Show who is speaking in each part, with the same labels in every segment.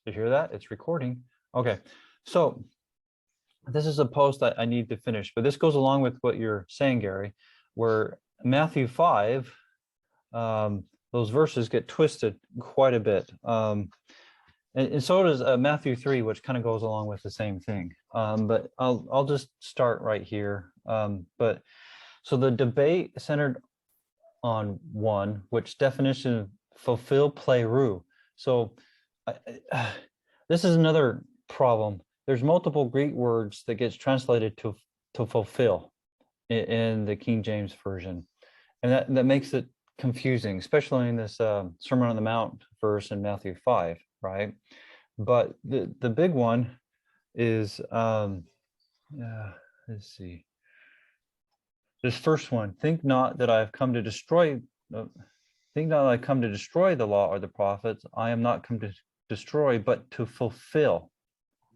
Speaker 1: you hear that? It's recording. Okay, so this is a post that I need to finish, but this goes along with what you're saying, Gary, where Matthew 5, those verses get twisted quite a bit. And so does Matthew 3, which kind of goes along with the same thing. But I'll just start right here. But so the debate centered on one, which definition fulfill plerou. So this is another problem. There's multiple Greek words that gets translated to fulfill in the King James Version. And that makes it confusing, especially in this Sermon on the Mount verse in Matthew 5, right? But the big one is, let's see, this first one, think not that I have come to destroy, think not that I come to destroy the law or the prophets. I am not come to destroy, but to fulfill.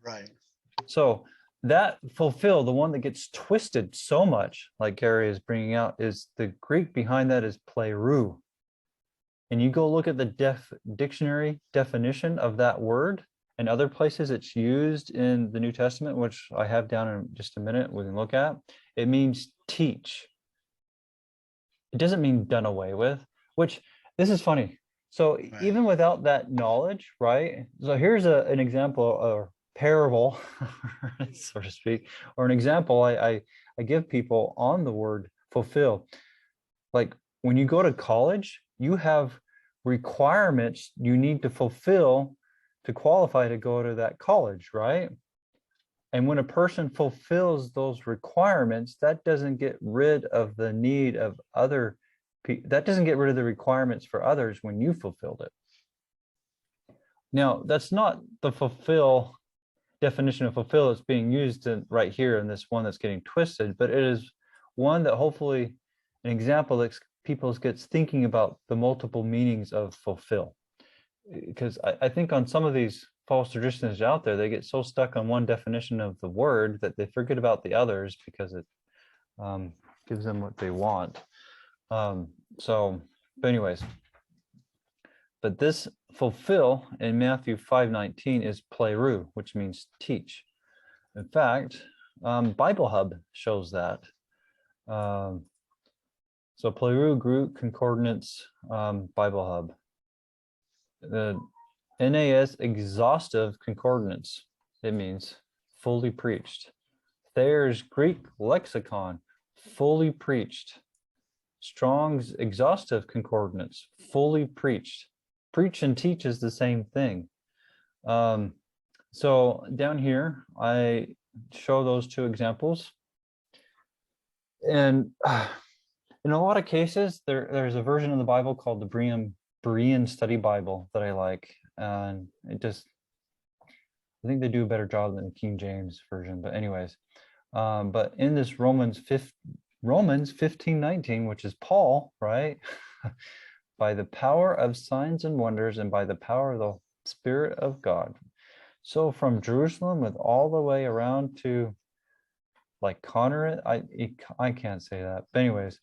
Speaker 2: Right.
Speaker 1: So that fulfill, the one that gets twisted so much, like Gary is bringing out, is the Greek behind that is plerou. And you go look at the dictionary definition of that word, and other places it's used in the New Testament, which I have down in just a minute, we can look at. It means teach. It doesn't mean done away with, which this is funny. So right. Even without that knowledge, right? So here's an example or parable, so to speak, or an example I give people on the word fulfill. Like when you go to college, you have requirements you need to fulfill to qualify to go to that college, right? And when a person fulfills those requirements, that doesn't get rid of the need of other people. That doesn't get rid of the requirements for others when you fulfilled it. Now, that's not the fulfill definition of fulfill that's being used right here in this one that's getting twisted, but it is one that hopefully an example that people gets thinking about the multiple meanings of fulfill. Because I think on some of these false traditions out there, they get so stuck on one definition of the word that they forget about the others because it gives them what they want. But anyways, but this fulfill in Matthew 5:19 is plerou, which means teach. In fact, Bible Hub shows that. So plerou, Greek concordance, Bible Hub. The NAS exhaustive concordance, it means fully preached. Thayer's Greek lexicon, fully preached. Strong's exhaustive concordance, fully preached. Preach and teach is the same thing. So down here, I show those two examples. And in a lot of cases, there's a version of the Bible called the Berean Study Bible that I like, and I think they do a better job than the King James Version, but anyways, but in this Romans 15:19, which is Paul, right? By the power of signs and wonders and by the power of the Spirit of God. So from Jerusalem with all the way around to like Conner, I can't say that, but anyways,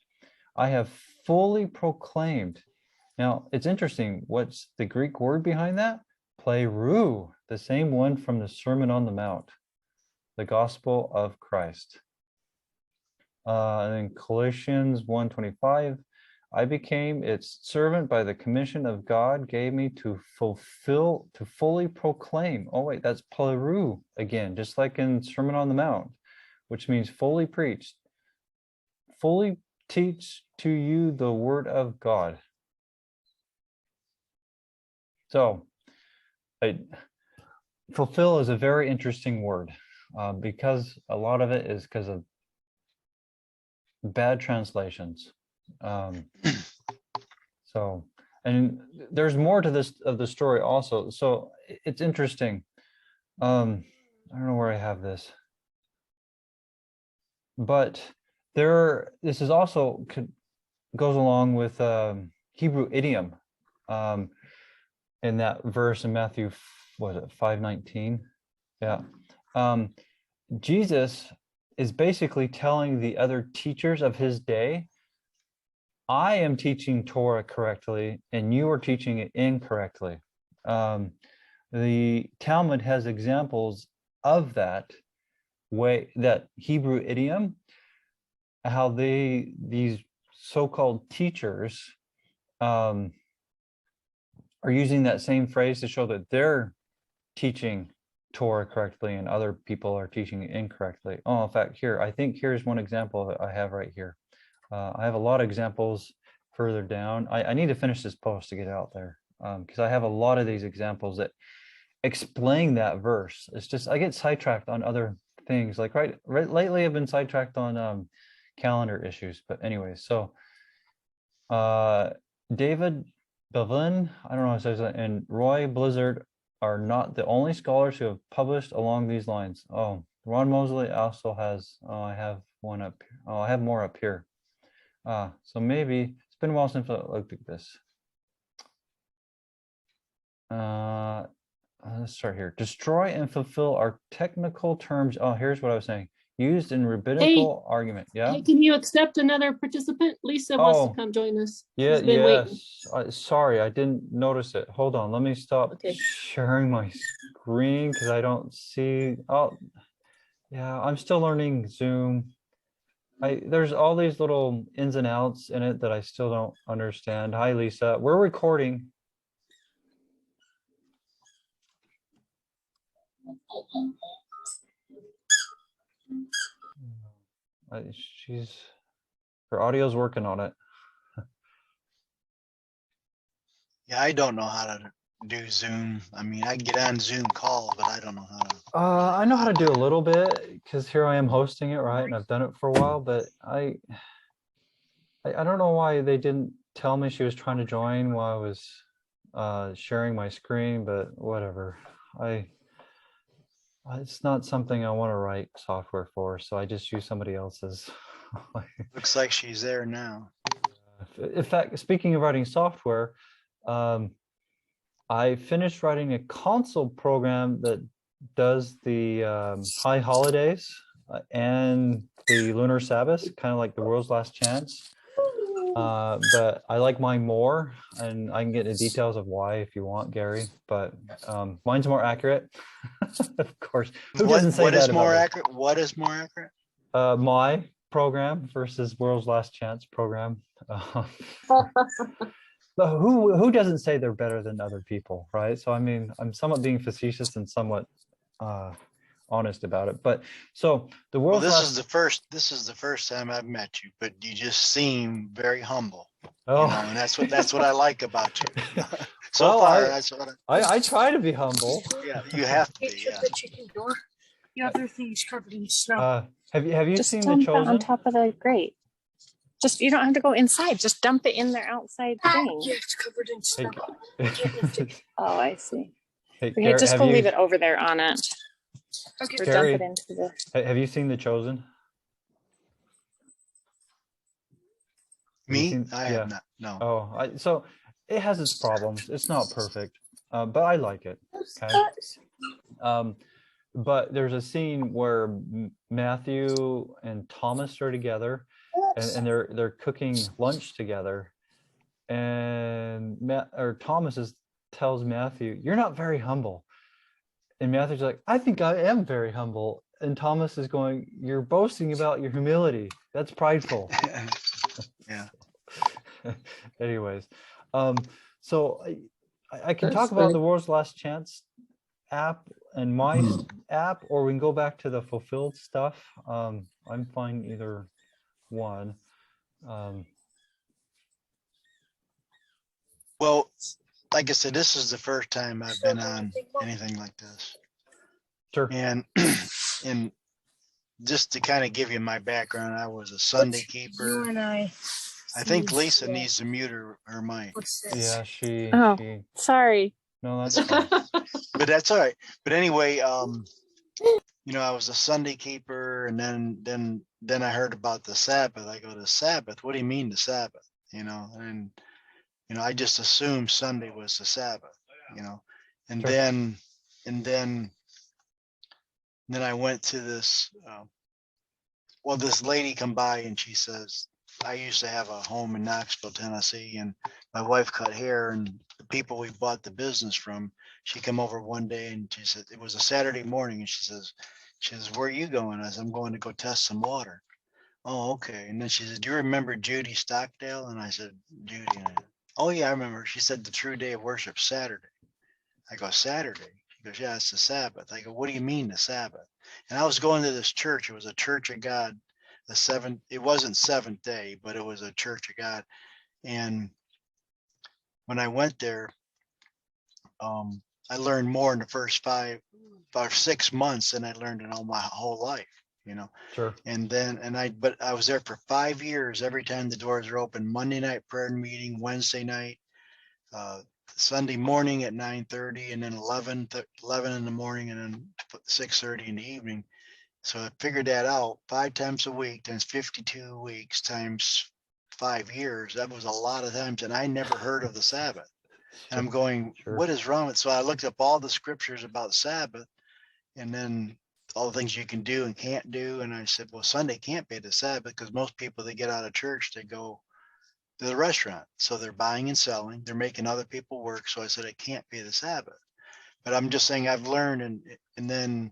Speaker 1: I have fully proclaimed. Now, it's interesting. What's the Greek word behind that? Plerou, the same one from the Sermon on the Mount, the gospel of Christ. And then Colossians 1:25, I became its servant by the commission of God gave me to fulfill, to fully proclaim. Oh, wait, that's plerou again, just like in Sermon on the Mount, which means fully preached, fully teach to you the word of God. So fulfill is a very interesting word because a lot of it is because of bad translations. So, and there's more to this of the story also. So it's interesting. I don't know where I have this, but this is also goes along with Hebrew idiom. In that verse in Matthew, what is it, 5:19? Yeah. Jesus is basically telling the other teachers of his day, I am teaching Torah correctly, and you are teaching it incorrectly. The Talmud has examples of that way, that Hebrew idiom, how these so-called teachers are using that same phrase to show that they're teaching Torah correctly and other people are teaching it incorrectly. Oh, in fact, here, I think here's one example that I have right here. I have a lot of examples further down. I need to finish this post to get it out there, because I have a lot of these examples that explain that verse. It's just I get sidetracked on other things. Like right lately, I've been sidetracked on calendar issues. But anyway, so David Bevlin, I don't know how to say that, and Roy Blizzard are not the only scholars who have published along these lines. Oh, Ron Mosley also has. Oh, I have one up here. Oh, I have more up here. So maybe it's been a while since I looked at this. Let's start here. Destroy and fulfill are technical terms. Oh, here's what I was saying. Used in rabbinical argument. Yeah.
Speaker 2: Hey, can you accept another participant? Lisa wants to come join us.
Speaker 1: Yeah.
Speaker 2: She's been waiting.
Speaker 1: Sorry, I didn't notice it. Hold on. Let me stop sharing my screen because I don't see. Oh, yeah. I'm still learning Zoom. There's all these little ins and outs in it that I still don't understand. Hi, Lisa. We're recording. Her audio's working on it.
Speaker 3: Yeah, I don't know how to do Zoom. I mean, I get on Zoom call, but I don't know how to.
Speaker 1: I know how to do a little bit because here I am hosting it, right? And I've done it for a while, but I don't know why they didn't tell me she was trying to join while I was sharing my screen, but whatever. It's not something I want to write software for, so I just use somebody else's.
Speaker 3: Looks like she's there now.
Speaker 1: In fact, speaking of writing software, I finished writing a console program that does the high holidays and the lunar Sabbaths, kind of like the world's last chance. But I like mine more, and I can get into details of why if you want, Gary. But mine's more accurate, of course. Who doesn't say that? What is more accurate?
Speaker 3: What is more accurate?
Speaker 1: My program versus world's last chance program. But who doesn't say they're better than other people, right? So I mean, I'm somewhat being facetious and somewhat honest about it. But so the world.
Speaker 3: Well, this is the first time I've met you, but you just seem very humble.
Speaker 1: Oh,
Speaker 3: you know, and that's what I like about you. So
Speaker 1: well,
Speaker 3: far, that's what
Speaker 1: I try to be humble.
Speaker 3: Yeah, you have to be. Yeah.
Speaker 2: The chicken door. The other thing's covered in snow.
Speaker 1: Have you
Speaker 4: just
Speaker 1: seen
Speaker 4: dump
Speaker 1: The Chosen?
Speaker 4: It on top of the grate. Just you don't have to go inside. Just dump it in their outside thing.
Speaker 2: Yeah, it's covered in snow.
Speaker 4: Oh, I see.
Speaker 1: Hey,
Speaker 4: Okay, just go leave it over there on it.
Speaker 2: Okay.
Speaker 4: Or
Speaker 1: Gary,
Speaker 4: dump it into the.
Speaker 1: Have you seen The Chosen?
Speaker 3: Me? I have not. No.
Speaker 1: Oh, so it has its problems. It's not perfect, but I like it. Okay. But there's a scene where Matthew and Thomas are together, and they're cooking lunch together, and Thomas tells Matthew, "You're not very humble," and Matthew's like, "I think I am very humble," and Thomas is going, "You're boasting about your humility. That's prideful."
Speaker 3: Yeah.
Speaker 1: Anyways, so I can talk about the world's last chance app and my app, or we can go back to the fulfilled stuff. I'm fine either one.
Speaker 3: Well, like I said, this is the first time I've been on anything like this.
Speaker 1: Sure.
Speaker 3: And just to kind of give you my background, I was a Sunday keeper.
Speaker 2: You and
Speaker 3: I think Lisa needs to mute her mic.
Speaker 1: Yeah, she.
Speaker 4: Sorry.
Speaker 1: No, that's fine.
Speaker 3: But that's all right. But anyway, you know, I was a Sunday keeper, and then I heard about the Sabbath. I go, the Sabbath? What do you mean the Sabbath? You know, and you know, I just assumed Sunday was the Sabbath. You know, and
Speaker 1: Sure.
Speaker 3: then I went to this. Well, this lady come by and she says, I used to have a home in Knoxville, Tennessee, and my wife cut hair, and the people we bought the business from, she came over one day and she said, it was a Saturday morning, and she says, where are you going? I said, I'm going to go test some water. Oh, okay. And then she said, do you remember Judy Stockdale? And I said, Judy. Oh yeah, I remember. She said the true day of worship, Saturday. I go, Saturday? She goes, yeah, it's the Sabbath. I go, what do you mean the Sabbath? And I was going to this church. It was a Church of God, it wasn't Seventh Day, but it was a Church of God. And when I went there, I learned more in the first 5 or 6 months than I learned in all my whole life, you know.
Speaker 1: Sure.
Speaker 3: And then, but I was there for 5 years. Every time the doors are open, Monday night prayer meeting, Wednesday night, Sunday morning at 9:30, and then 11 in the morning, and then 6:30 in the evening. So I figured that out 5 times a week, times 52 weeks, times 5 years. That was a lot of times, and I never heard of the Sabbath. And I'm going,
Speaker 1: Sure.
Speaker 3: what is wrong with? So I looked up all the scriptures about Sabbath, and then all the things you can do and can't do. And I said, well, Sunday can't be the Sabbath, because most people, they get out of church, they go to the restaurant. So they're buying and selling, they're making other people work. So I said, it can't be the Sabbath. But I'm just saying I've learned, and then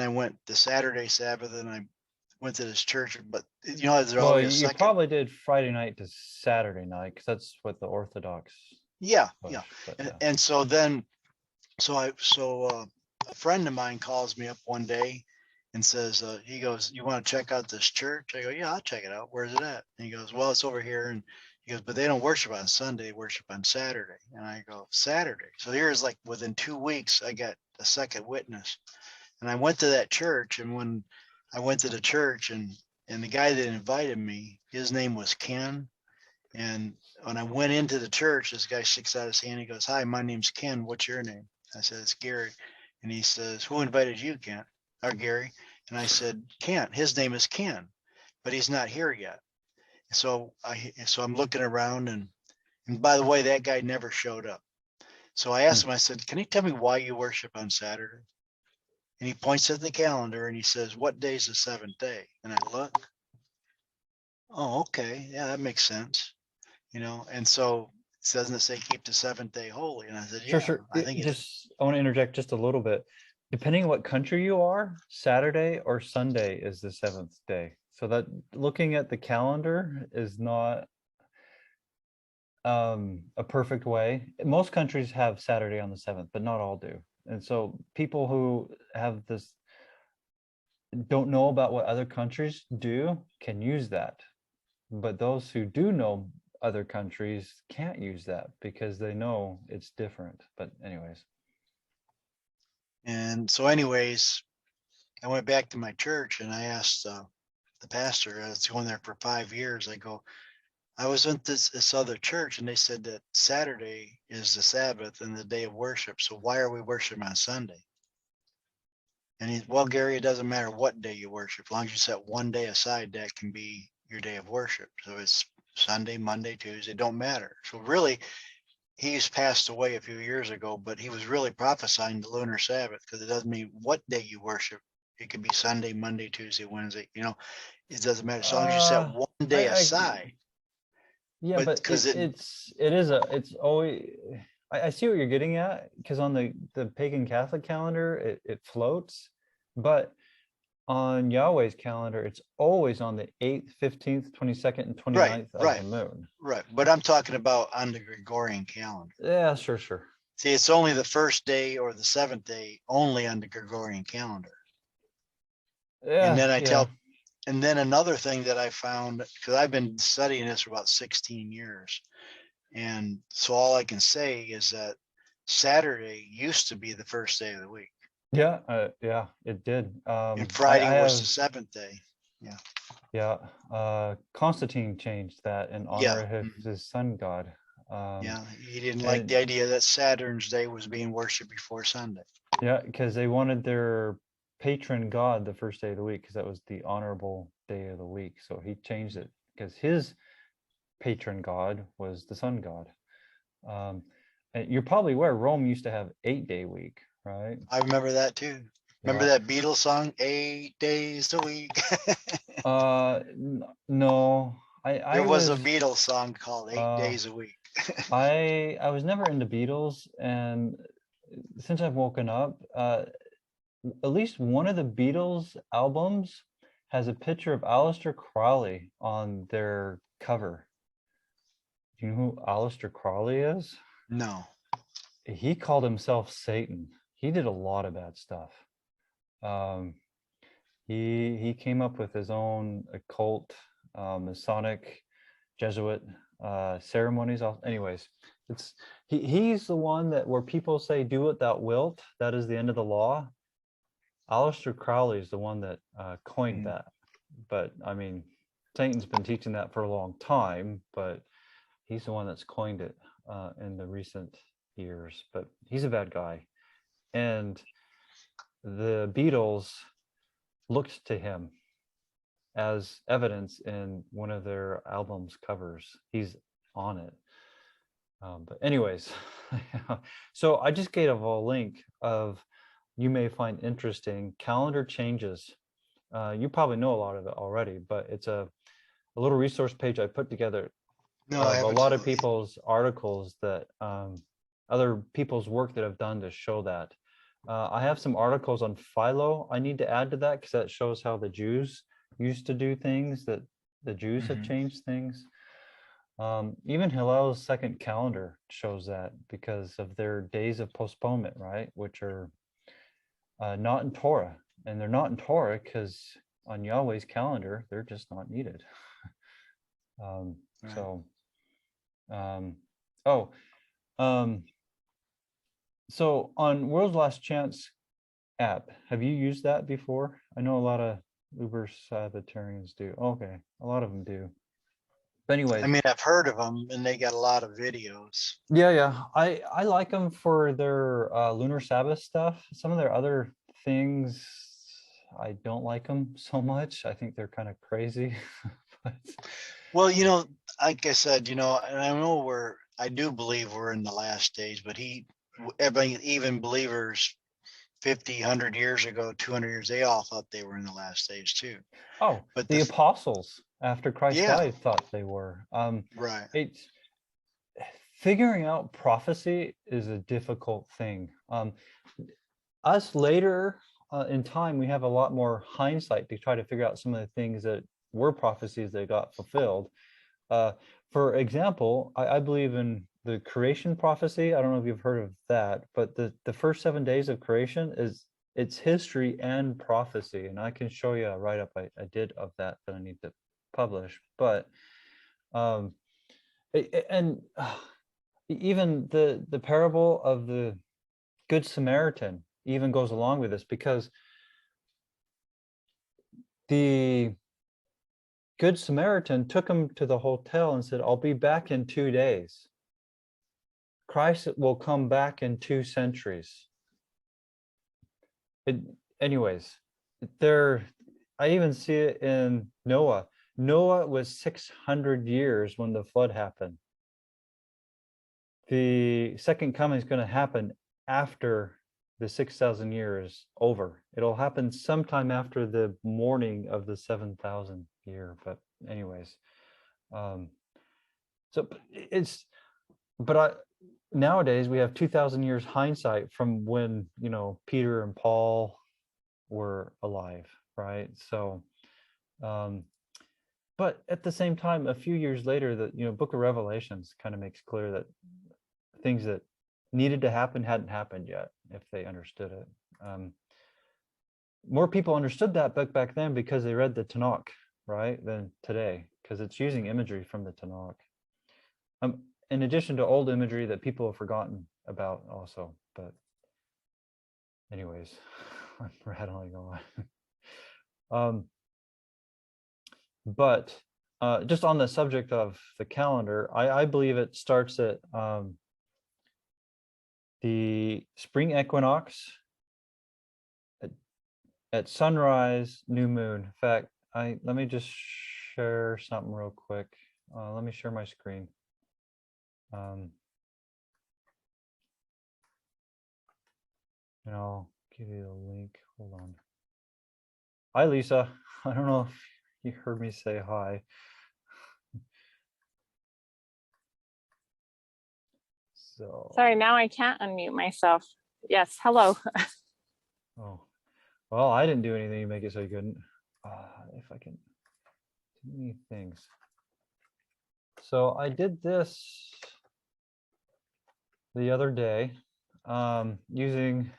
Speaker 3: I went the Saturday Sabbath, and I went to this church, but you know, there's
Speaker 1: Well,
Speaker 3: always a
Speaker 1: you
Speaker 3: second.
Speaker 1: probably did Friday night to Saturday night, because that's what the Orthodox
Speaker 3: Yeah,
Speaker 1: push.
Speaker 3: yeah.
Speaker 1: But,
Speaker 3: And so then, a friend of mine calls me up one day and says, he goes, you want to check out this church? I go, yeah, I'll check it out. Where's it at? And he goes, well, it's over here. And he goes, but they don't worship on Sunday, they worship on Saturday. And I go, Saturday. So here's like within 2 weeks, I got a second witness. And I went to that church, and when I went to the church, and the guy that invited me, his name was Ken. And when I went into the church, this guy sticks out his hand. He goes, hi, my name's Ken. What's your name? I said, it's Gary. And he says, who invited you, Ken? Or Gary? And I said, Ken. His name is Ken, but he's not here yet. So I'm looking around, and by the way, that guy never showed up. So I asked him, I said, can you tell me why you worship on Saturday? And he points at the calendar and he says, what day is the 7th day? And I look, oh, okay. Yeah, that makes sense. You know, and so doesn't it say keep the 7th day holy? And I said, yeah,
Speaker 1: sure.
Speaker 3: I think
Speaker 1: I want to interject just a little bit. Depending on what country you are, Saturday or Sunday is the 7th day. So that looking at the calendar is not a perfect way. Most countries have Saturday on the 7th, but not all do. And so people who have this don't know about what other countries do can use that. But those who do know other countries can't use that because they know it's different. But anyways.
Speaker 3: And so anyways, I went back to my church and I asked the pastor, I was going there for 5 years. I go, I was in this other church, and they said that Saturday is the Sabbath and the day of worship. So why are we worshiping on Sunday? And he, well, Gary, it doesn't matter what day you worship. As long as you set one day aside, that can be your day of worship. So it's Sunday, Monday, Tuesday, don't matter. So really, he's passed away a few years ago, but he was really prophesying the lunar Sabbath, because it doesn't mean what day you worship. It could be Sunday, Monday, Tuesday, Wednesday. You know, it doesn't matter as long as you set one day aside.
Speaker 1: Yeah, but it's always, I see what you're getting at, because on the pagan Catholic calendar, it floats, but on Yahweh's calendar, it's always on the 8th, 15th, 22nd, and 29th of the moon.
Speaker 3: Right. But I'm talking about on the Gregorian calendar.
Speaker 1: Yeah, sure.
Speaker 3: See, it's only the first day or the 7th day only on the Gregorian calendar.
Speaker 1: Yeah.
Speaker 3: And then and then another thing that I found, because I've been studying this for about 16 years. And so all I can say is that Saturday used to be the first day of the week.
Speaker 1: Yeah, it did.
Speaker 3: And Friday was the 7th day. Yeah.
Speaker 1: Yeah. Constantine changed that in honor of his sun god.
Speaker 3: Yeah, he didn't like the idea that Saturn's day was being worshipped before Sunday.
Speaker 1: Yeah, because they wanted their patron god the first day of the week, because that was the honorable day of the week. So he changed it because his patron god was the sun god. And you're probably aware Rome used to have 8-day week, right?
Speaker 3: I remember that too. Remember that Beatles song, 8 days a week?
Speaker 1: No, I
Speaker 3: There was a
Speaker 1: was
Speaker 3: Beatles song called 8 Days a Week.
Speaker 1: I was never into Beatles, and since I've woken up, at least one of the Beatles albums has a picture of Aleister Crowley on their cover. Do you know who Aleister Crowley is?
Speaker 3: No.
Speaker 1: He called himself Satan. He did a lot of bad stuff. He came up with his own occult, Masonic, Jesuit ceremonies. Anyways, he's the one that where people say, "Do what thou wilt." That is the end of the law. Aleister Crowley is the one that coined that. But I mean, Satan's been teaching that for a long time, but he's the one that's coined it in the recent years. But he's a bad guy, and the Beatles looked to him as evidence in one of their album's covers. He's on it. But anyways, so I just gave a link of, you may find interesting, calendar changes. You probably know a lot of it already, but it's a little resource page I put together
Speaker 3: No, I
Speaker 1: of a
Speaker 3: haven't
Speaker 1: lot
Speaker 3: seen
Speaker 1: of
Speaker 3: it.
Speaker 1: people's articles that other people's work that I've done to show that. I have some articles on Philo I need to add to that, because that shows how the Jews used to do things, that the Jews have changed things. Even Hillel's second calendar shows that, because of their days of postponement, right? Which are not in Torah. And they're not in Torah because on Yahweh's calendar, they're just not needed.
Speaker 3: Right.
Speaker 1: So, so on World's Last Chance app, have you used that before? I know a lot of Uber Sabbatarians do. Okay, a lot of them do. But anyways,
Speaker 3: I mean, I've heard of them, and they got a lot of videos.
Speaker 1: yeah, I like them for their lunar Sabbath stuff. Some of their other things, I don't like them so much. I think they're kind of crazy. But
Speaker 3: Well, like I said, and I know I do believe we're in the last days, but everybody, even believers 50, 100 years ago, 200 years, they all thought they were in the last stage too. But
Speaker 1: the apostles after Christ
Speaker 3: Yeah.
Speaker 1: died thought they were.
Speaker 3: Right.
Speaker 1: It's figuring out prophecy is a difficult thing. Us later in time, we have a lot more hindsight to try to figure out some of the things that were prophecies that got fulfilled. For example, I believe in the creation prophecy. I don't know if you've heard of that, but the first 7 days of creation it's history and prophecy, and I can show you a write-up I did of that I need to publish. But even the parable of the Good Samaritan even goes along with this, because the Good Samaritan took him to the hotel and said, "I'll be back in 2 days." Christ will come back in 2 centuries. Anyways, I even see it in Noah. Noah was 600 years when the flood happened. The second coming is going to happen after the 6,000 years over. It'll happen sometime after the morning of the 7,000 year. But anyways, nowadays we have 2,000 years hindsight from when Peter and Paul were alive, right? So, but at the same time, a few years later, the Book of Revelations kind of makes clear that things that needed to happen hadn't happened yet, if they understood it. More people understood that back then because they read the Tanakh, right, than today, because it's using imagery from the Tanakh. In addition to old imagery that people have forgotten about also. But anyways, I'm rattling on. But just on the subject of the calendar, I believe it starts at the spring equinox, at sunrise, new moon. In fact, let me just share something real quick. Let me share my screen. And I'll give you the link. Hold on. Hi, Lisa. I don't know if you heard me say hi. So.
Speaker 4: Sorry, now I can't unmute myself. Yes, hello.
Speaker 1: Oh, well, I didn't do anything to make it so you couldn't. If I can, too many things. So I did this the other day using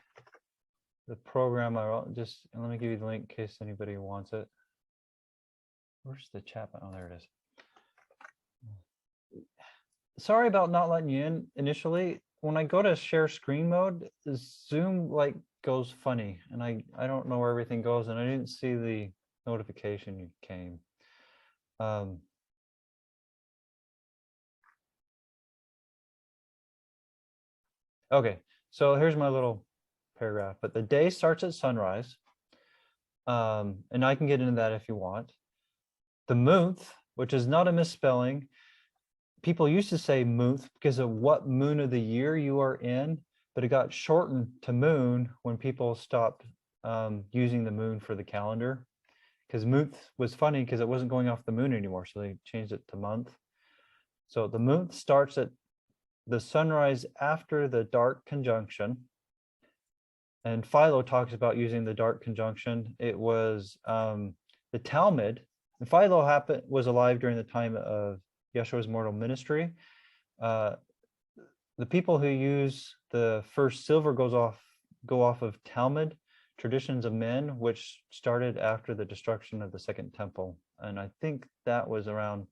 Speaker 1: the program. Just let me give you the link in case anybody wants it. Where's the chat button? Oh, there it is. Sorry about not letting you in initially. When I go to share screen mode, Zoom like goes funny, and I don't know where everything goes, and I didn't see the notification came. Okay, so here's my little paragraph. But the day starts at sunrise, and I can get into that if you want. The month, which is not a misspelling. People used to say month because of what moon of the year you are in, but it got shortened to moon when people stopped using the moon for the calendar. Because month was funny because it wasn't going off the moon anymore, so they changed it to month. So the month starts at the sunrise after the dark conjunction. And Philo talks about using the dark conjunction. It was the Talmud. And Philo was alive during the time of Yeshua's mortal ministry. The people who use the first silver go off of Talmud, traditions of men, which started after the destruction of the Second Temple. And I think that was around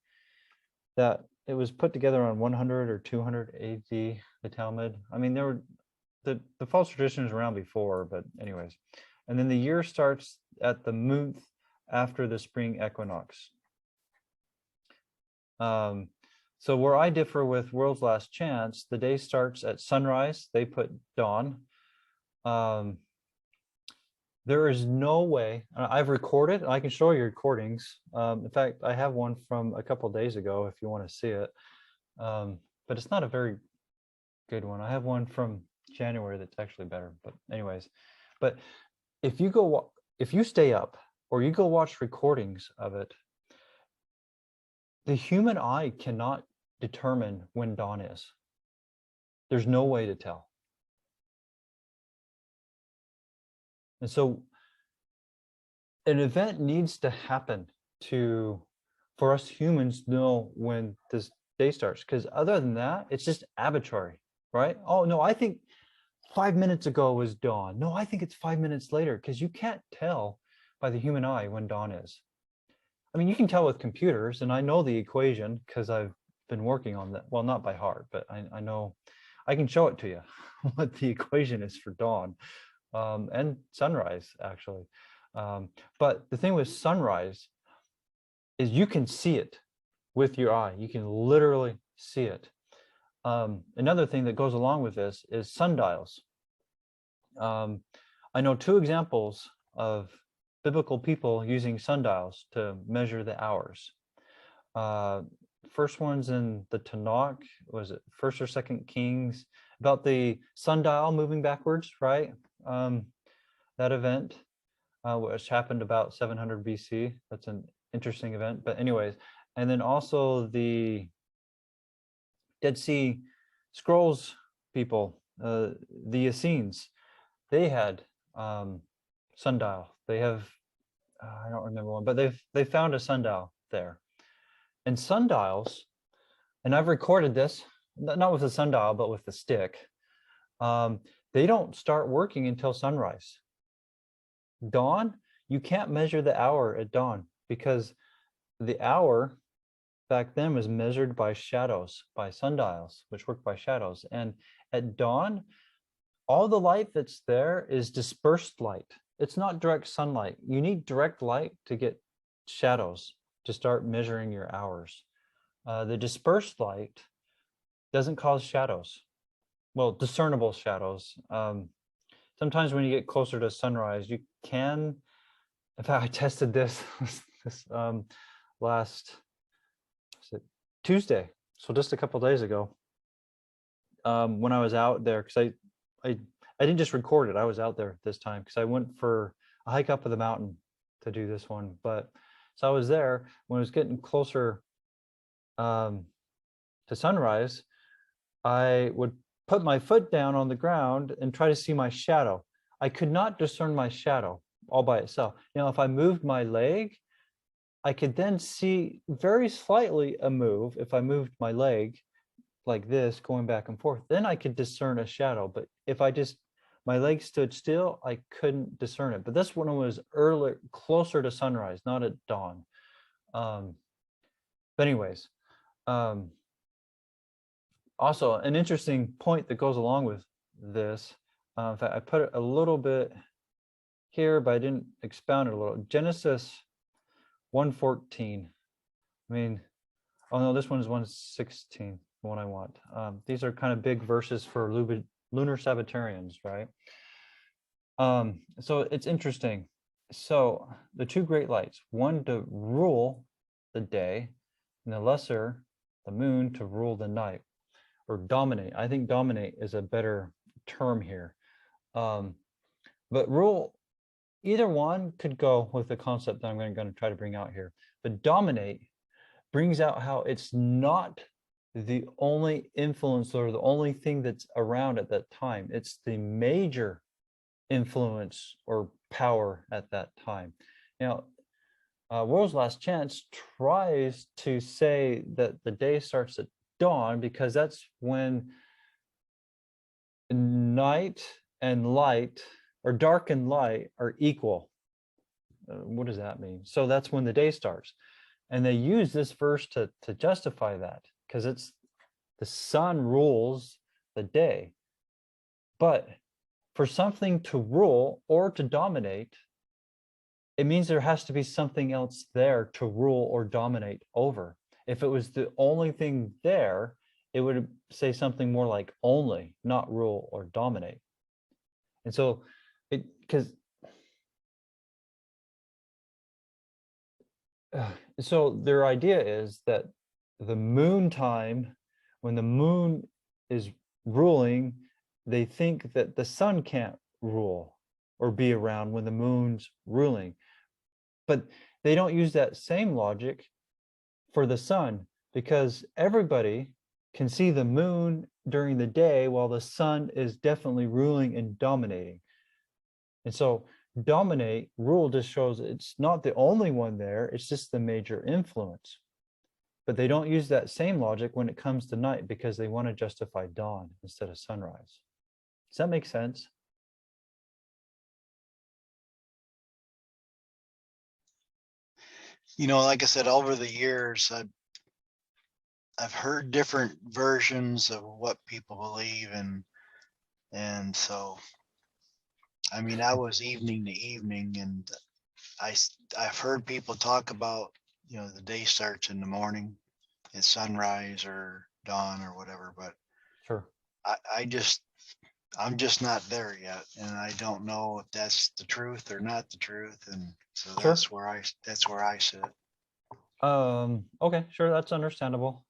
Speaker 1: that. It was put together on 100 or 200 AD, the Talmud. I mean, there were the false traditions around before, but anyways. And then the year starts at the month after the spring equinox. So where I differ with World's Last Chance, the day starts at sunrise. They put dawn. There is no way. I've recorded. I can show you recordings. In fact, I have one from a couple days ago if you want to see it. But it's not a very good one. I have one from January that's actually better. But anyways, but if you stay up or you go watch recordings of it, the human eye cannot determine when dawn is. There's no way to tell. And so an event needs to happen for us humans to know when this day starts, because other than that, it's just arbitrary, right? Oh, no, I think 5 minutes ago was dawn. No, I think it's 5 minutes later, because you can't tell by the human eye when dawn is. I mean, you can tell with computers, and I know the equation because I've been working on that. Well, not by heart, but I know I can show it to you what the equation is for dawn and sunrise, actually. But the thing with sunrise is you can see it with your eye. You can literally see it. Another thing that goes along with this is sundials. I know two examples of biblical people using sundials to measure the hours. First one's in the Tanakh. Was it First or Second Kings, about the sundial moving backwards, right? That event, which happened about 700 BC. That's an interesting event. But anyways, and then also the Dead Sea Scrolls people, the Essenes, they had sundial. They have, I don't remember one, but they found a sundial there. And sundials, and I've recorded this, not with a sundial, but with the stick. They don't start working until sunrise. Dawn, you can't measure the hour at dawn because the hour back then was measured by shadows, by sundials, which work by shadows. And at dawn, all the light that's there is dispersed light. It's not direct sunlight. You need direct light to get shadows to start measuring your hours. The dispersed light doesn't cause shadows. Well, discernible shadows. Sometimes when you get closer to sunrise, you can, in fact, I tested this last Tuesday, so just a couple days ago, when I was out there, because I didn't just record it, I was out there this time because I went for a hike up of the mountain to do this one. But so I was there when it was getting closer to sunrise. I would put my foot down on the ground and try to see my shadow. I could not discern my shadow all by itself. Now, if I moved my leg, I could then see very slightly a move. If I moved my leg like this, going back and forth, then I could discern a shadow. But if my leg stood still, I couldn't discern it. But this one was earlier, closer to sunrise, not at dawn. But anyways, also an interesting point that goes along with this. In fact, I put it a little bit here, but I didn't expound it a little. Genesis 1:14. I mean, oh no, this one is 1:16, the one I want. These are kind of big verses for lunar Sabbatarians, right? So it's interesting. So the two great lights, one to rule the day, and the lesser, the moon, to rule the night, or dominate. I think dominate is a better term here. But rule, either one could go with the concept that I'm going to try to bring out here. But dominate brings out how it's not the only influence or the only thing that's around at that time. It's the major influence or power at that time. Now, World's Last Chance tries to say that the day starts at dawn because that's when night and light, or dark and light, are equal. What does that mean? So that's when the day starts. And they use this verse to justify that, because it's the sun rules the day. But for something to rule or to dominate, it means there has to be something else there to rule or dominate over. If it was the only thing there, it would say something more like only, not rule or dominate. And so so their idea is that the moon time, when the moon is ruling, they think that the sun can't rule or be around when the moon's ruling. But they don't use that same logic for the sun, because everybody can see the moon during the day while the sun is definitely ruling and dominating. And so dominate, rule, just shows it's not the only one there, it's just the major influence. But they don't use that same logic when it comes to night, because they want to justify dawn instead of sunrise. Does that make sense?
Speaker 3: You know, like I said, over the years, I've heard different versions of what people believe, and so, I mean, I was evening to evening, and I've heard people talk about, you know, the day starts in the morning, it's sunrise or dawn or whatever, but
Speaker 1: Sure.
Speaker 3: I'm just not there yet, and I don't know if that's the truth or not the truth, and so
Speaker 1: Sure.
Speaker 3: that's where I sit.
Speaker 1: Okay, sure, that's understandable.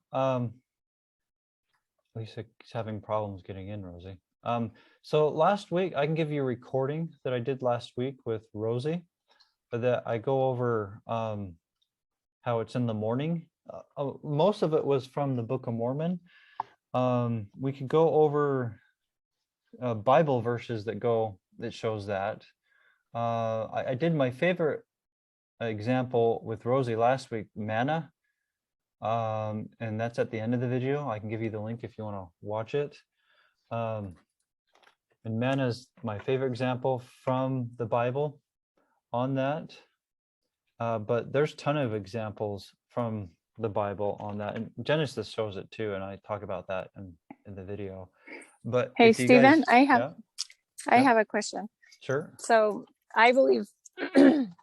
Speaker 1: Lisa is having problems getting in, Rosie. So last week, I can give you a recording that I did last week with Rosie, that I go over how it's in the morning. Most of it was from the Book of Mormon. We could go over Bible verses that shows that. I did my favorite example with Rosie last week, manna, and that's at the end of the video. I can give you the link if you want to watch it. And manna is my favorite example from the Bible on that. But there's a ton of examples from the Bible on that, and Genesis shows it too, and I talk about that in the video. But
Speaker 4: Hey,
Speaker 1: if you
Speaker 4: Stephen,
Speaker 1: guys,
Speaker 4: I have a question.
Speaker 1: Sure.
Speaker 4: So I believe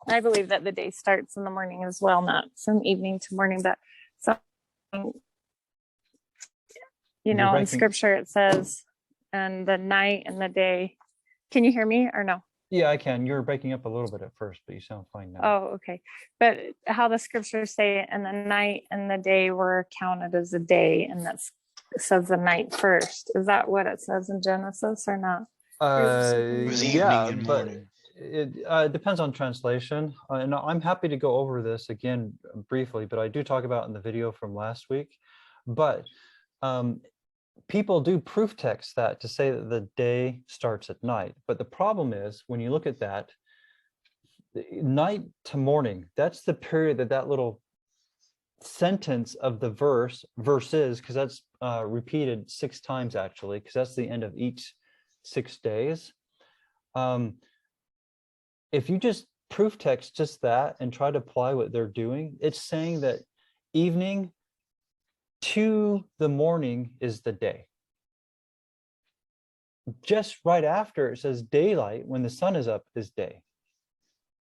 Speaker 4: I believe that the day starts in the morning as well, not from evening to morning, but so, you know, in scripture it says, and the night and the day. Can you hear me or no?
Speaker 1: Yeah, I can. You were breaking up a little bit at first, but you sound fine now.
Speaker 4: Oh, okay. But how the scriptures say it, and the night and the day were counted as a day, and that says the night first. Is that what it says in Genesis or not?
Speaker 3: It was evening and morning.
Speaker 1: It depends on translation. And I'm happy to go over this again briefly, but I do talk about it in the video from last week. But people do proof text that to say that the day starts at night. But the problem is when you look at that, night to morning, that's the period that little sentence of the verses, because that's repeated 6 times actually, because that's the end of each 6 days. If you just proof text just that and try to apply what they're doing, it's saying that evening to the morning is the day. Just right after it says daylight, when the sun is up, is day.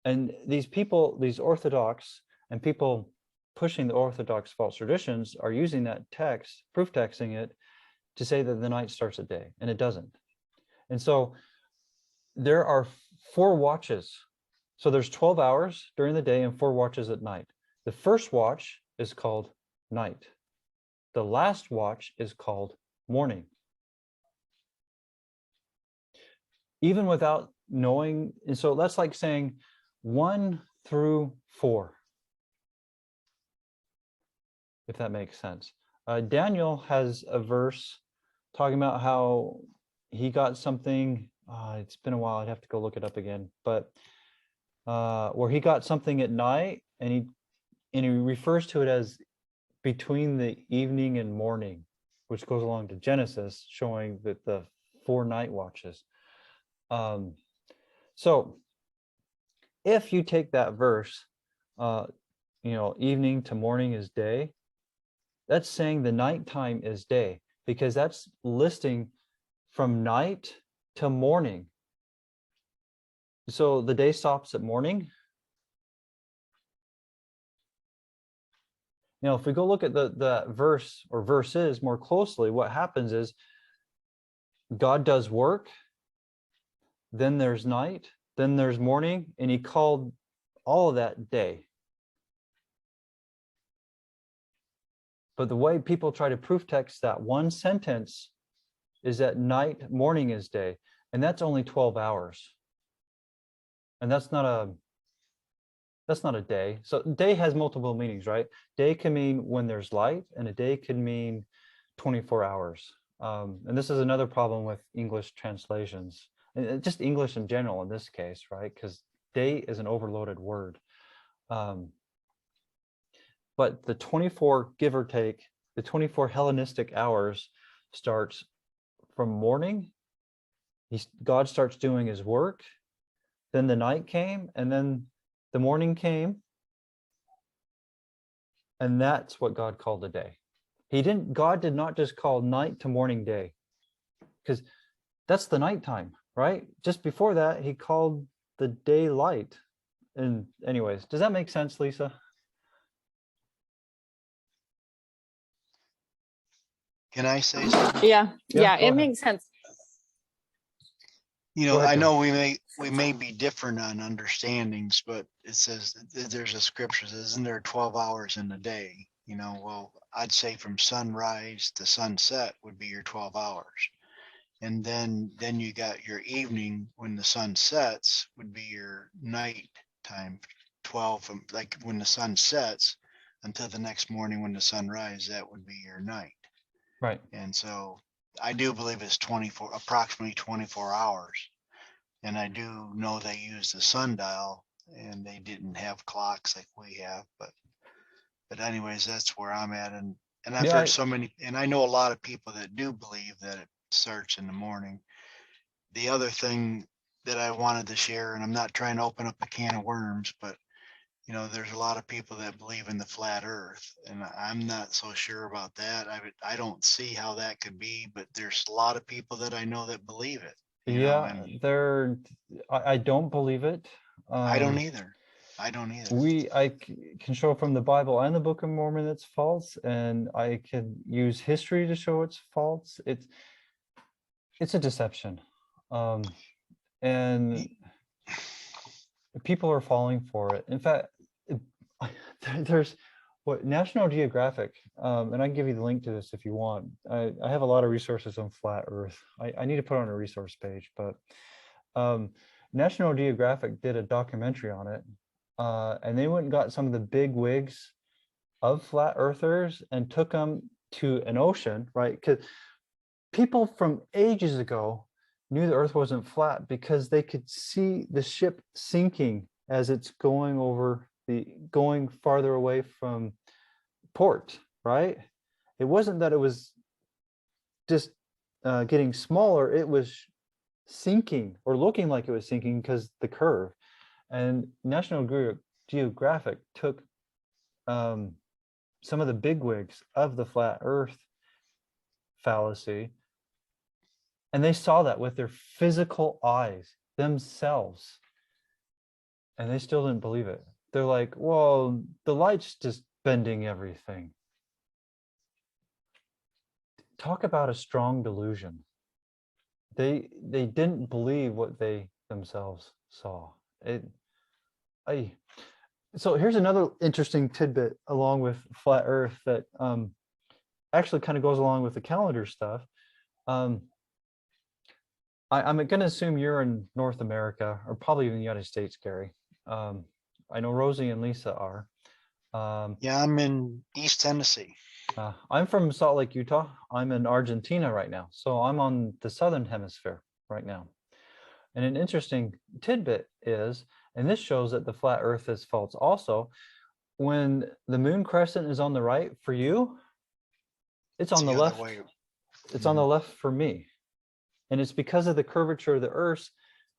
Speaker 1: And these people, these Orthodox and people pushing the Orthodox false traditions are using that text, proof texting it, to say that the night starts at day, and it doesn't. And so there are 4 watches. So there's 12 hours during the day and 4 watches at night. The first watch is called night. The last watch is called morning. Even without knowing, and so that's like saying 1 through 4, if that makes sense. Daniel has a verse talking about how he got something, it's been a while, I'd have to go look it up again, but where he got something at night, and he refers to it as between the evening and morning, which goes along to Genesis, showing that the 4 night watches. So if you take that verse, evening to morning is day, that's saying the nighttime is day, because that's listing from night to morning. So the day stops at morning. Now, if we go look at the verse or verses more closely, what happens is God does work, then there's night, then there's morning, and he called all of that day. But the way people try to proof text that one sentence is that night, morning is day, and that's only 12 hours. And that's not a day. So day has multiple meanings, right? Day can mean when there's light, and a day can mean 24 hours. And this is another problem with English translations, and just English in general in this case, right? Because day is an overloaded word. But the 24, give or take, the 24 Hellenistic hours starts from morning. God starts doing his work. Then the night came, and then the morning came. And that's what God called a day. God did not just call night to morning day, because that's the nighttime, right? Just before that, he called the day light. And anyways, does that make sense, Lisa?
Speaker 3: Can I say something?
Speaker 2: Yeah,
Speaker 1: Yeah, go
Speaker 2: it
Speaker 1: ahead.
Speaker 2: makes sense.
Speaker 3: You know,
Speaker 1: Go ahead,
Speaker 3: I
Speaker 1: Joe.
Speaker 3: know we may be different on understandings, but it says there's a scripture that says, isn't there 12 hours in the day? Well, I'd say from sunrise to sunset would be your 12 hours. And then you got your evening when the sun sets would be your night time, 12 from like when the sun sets until the next morning when the sun rises, that would be your night.
Speaker 1: Right.
Speaker 3: And so I do believe it's approximately 24 hours. And I do know they used the sundial, and they didn't have clocks like we have, but anyways, that's where I'm at. And I've
Speaker 1: Yeah,
Speaker 3: heard so many, and I know a lot of people that do believe that it starts in the morning. The other thing that I wanted to share, and I'm not trying to open up a can of worms, but there's a lot of people that believe in the flat earth, and I'm not so sure about that. I don't see how that could be, but there's a lot of people that I know that believe it.
Speaker 1: and I don't believe it.
Speaker 3: I don't either.
Speaker 1: I can show from the Bible and the Book of Mormon it's false, and I can use history to show it's false. It's a deception, and people are falling for it. In fact, there's what National Geographic, and I can give you the link to this if you want. I have a lot of resources on flat Earth. I need to put on a resource page, but National Geographic did a documentary on it, and they went and got some of the big wigs of flat earthers and took them to an ocean, right? Because people from ages ago knew the earth wasn't flat because they could see the ship sinking as it's going farther away from port, right? It wasn't that it was just getting smaller, it was sinking or looking like it was sinking because the curve. And National Geographic took some of the bigwigs of the flat earth fallacy, and they saw that with their physical eyes themselves, and they still didn't believe it. They're like, well, the light's just bending everything. Talk about a strong delusion. They didn't believe what they themselves saw. So here's another interesting tidbit along with flat earth that actually kind of goes along with the calendar stuff. I'm going to assume you're in North America, or probably in the United States, Gary. I know Rosie and Lisa are.
Speaker 3: Yeah, I'm in East Tennessee.
Speaker 1: I'm from Salt Lake, Utah. I'm in Argentina right now. So I'm on the Southern Hemisphere right now. And an interesting tidbit is, and this shows that the flat earth is false also, when the moon crescent is on the right for you, it's on the left. It's on the left for me. And it's because of the curvature of the earth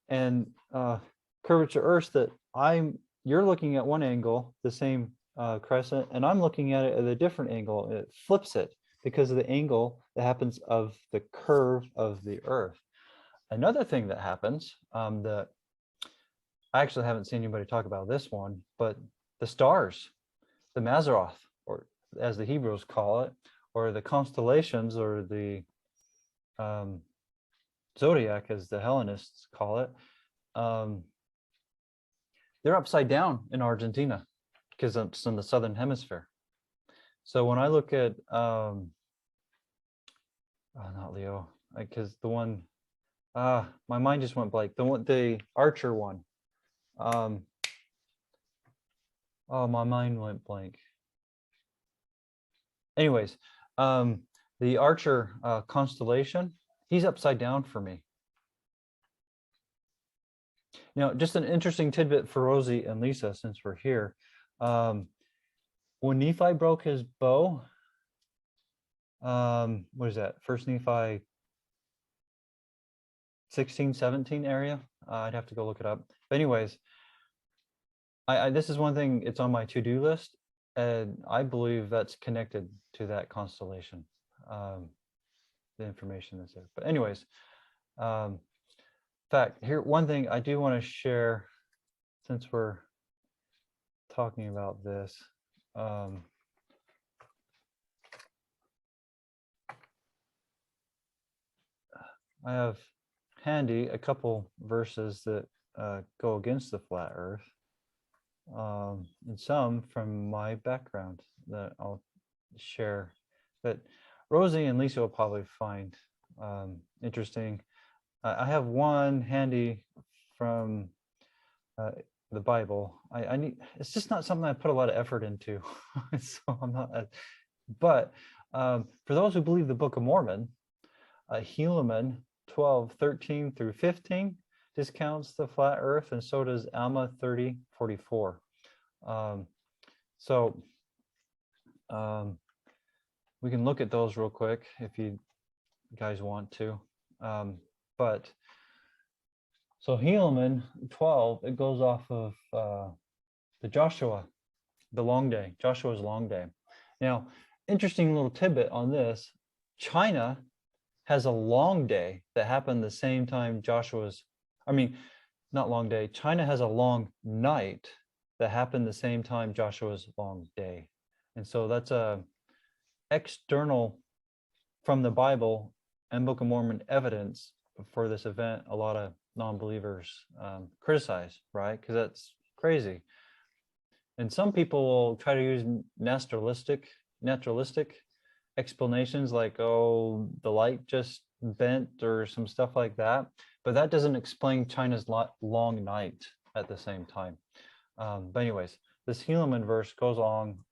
Speaker 1: and curvature earth that you're looking at one angle, the same crescent, and I'm looking at it at a different angle. It flips it because of the angle that happens of the curve of the earth. Another thing that happens that I actually haven't seen anybody talk about this one, but the stars, the Mazzaroth, or as the Hebrews call it, or the constellations, or the zodiac as the Hellenists call it, they're upside down in Argentina because it's in the Southern Hemisphere. So when I look at, not Leo, because the one, my mind just went blank. The Archer one. Oh, my mind went blank. Anyways, the Archer constellation, he's upside down for me. Now, just an interesting tidbit for Rosie and Lisa, since we're here. When Nephi broke his bow, what is that? First Nephi 16, 17 area. I'd have to go look it up. But anyways, this is one thing, it's on my to-do list, and I believe that's connected to that constellation, the information that's there. But anyways, in fact, here, one thing I do want to share, since we're talking about this. I have handy a couple verses that go against the flat earth, and some from my background that I'll share, that Rosie and Lisa will probably find interesting. I have one handy from the Bible. I need, it's just not something I put a lot of effort into. So I'm not, but for those who believe the Book of Mormon, Helaman 12:13 through 15 discounts the flat earth, and so does Alma 30:44. We can look at those real quick if you guys want to. But so Helaman 12, it goes off of the Joshua, the long day, Joshua's long day. Now, interesting little tidbit on this, China has a long day that happened the same time not long day, China has a long night that happened the same time Joshua's long day. And so that's a external from the Bible and Book of Mormon evidence for this event. A lot of non-believers criticize, right? Because that's crazy. And some people will try to use naturalistic explanations like, oh, the light just bent or some stuff like that. But that doesn't explain China's long night at the same time. But anyways, this Helaman verse goes along,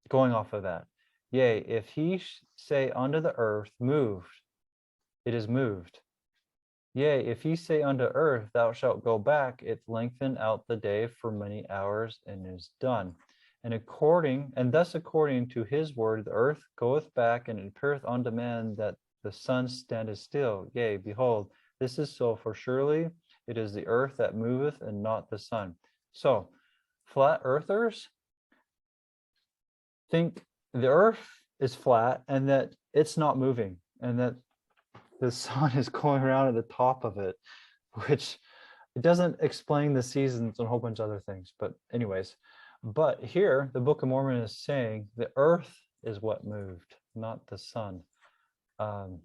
Speaker 1: going off of that. Yea, if he say unto the earth, moved, it is moved. Yea, if he say unto earth, thou shalt go back, it lengthen out the day for many hours, and is done. And thus according to his word, the earth goeth back, and it appeareth unto man that the sun standeth still. Yea, behold, this is so, for surely it is the earth that moveth, and not the sun. So, flat earthers think the earth is flat and that it's not moving, and that the sun is going around at the top of it, which it doesn't explain the seasons and a whole bunch of other things. But anyways, but here the Book of Mormon is saying the earth is what moved, not the sun. And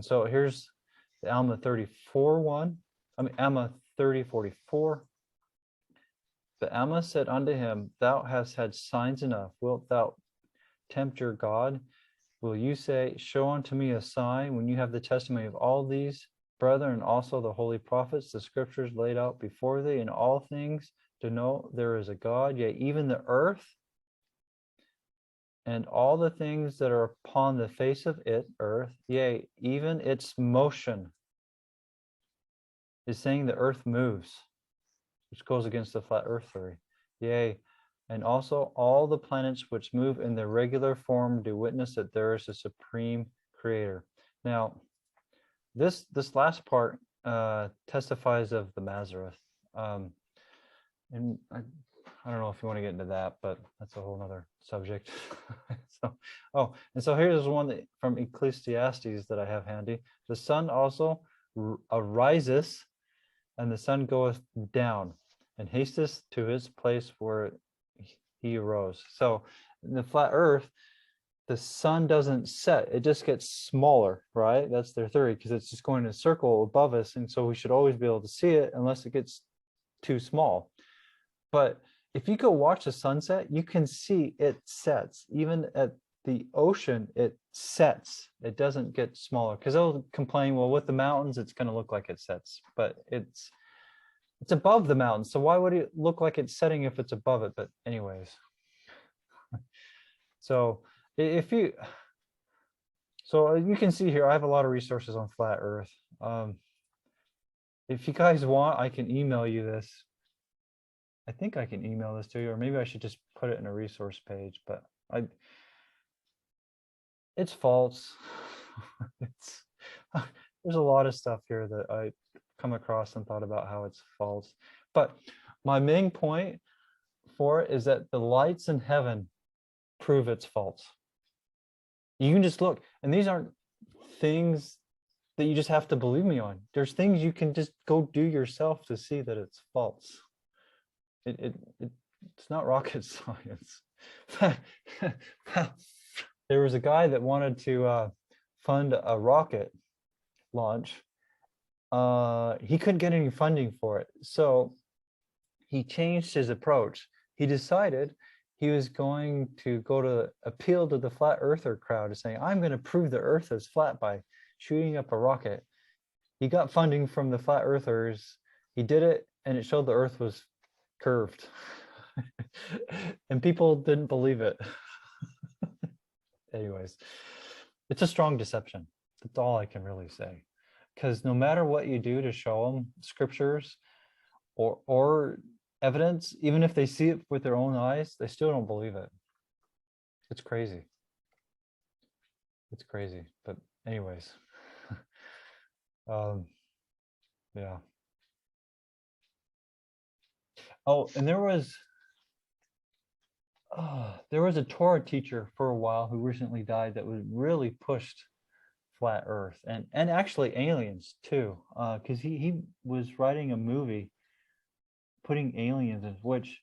Speaker 1: so here's the Alma 34 one. I mean, Alma 30:44. But Alma said unto him, thou hast had signs enough. Wilt thou tempt your God? Will you say, show unto me a sign, when you have the testimony of all these brethren, and also the holy prophets, the scriptures laid out before thee in all things, to know there is a God, yea, even the earth, and all the things that are upon the face of it, earth, yea, even its motion, is saying the earth moves, which goes against the flat earth theory. Yea, and also all the planets which move in their regular form do witness that there is a supreme creator. Now, this last part testifies of the Mazzaroth. And I don't know if you want to get into that, but that's a whole nother subject. And so here's one that, from Ecclesiastes, that I have handy. The sun also arises, and the sun goeth down, and hasteth to his place where he arose. So in the flat earth, the sun doesn't set, it just gets smaller, right? That's their theory, because it's just going in a circle above us, and so we should always be able to see it unless it gets too small. But if you go watch the sunset, you can see it sets. Even at the ocean, it sets. It doesn't get smaller, because they'll complain, well, with the mountains, it's going to look like it sets, but it's above the mountains. So why would it look like it's setting if it's above it? But anyways, so you can see here, I have a lot of resources on flat earth. If you guys want, I can email you this. I think I can email this to you, or maybe I should just put it in a resource page, but it's false. There's a lot of stuff here that I come across and thought about how it's false. But my main point for it is that the lights in heaven prove it's false. You can just look, and these aren't things that you just have to believe me on. There's things you can just go do yourself to see that it's false. It's not rocket science. There was a guy that wanted to fund a rocket launch. He couldn't get any funding for it, so he changed his approach. He decided he was going to go to appeal to the flat earther crowd, saying, I'm going to prove the earth is flat by shooting up a rocket. He got funding from the flat earthers. He did it, and it showed the earth was curved. And people didn't believe it. Anyways, it's a strong deception. That's all I can really say. Because no matter what you do to show them scriptures or evidence, even if they see it with their own eyes, they still don't believe it. It's crazy. It's crazy. But anyways, yeah. Oh, and there was a Torah teacher for a while who recently died that was really pushed flat earth and actually aliens too, because he was writing a movie putting aliens in, which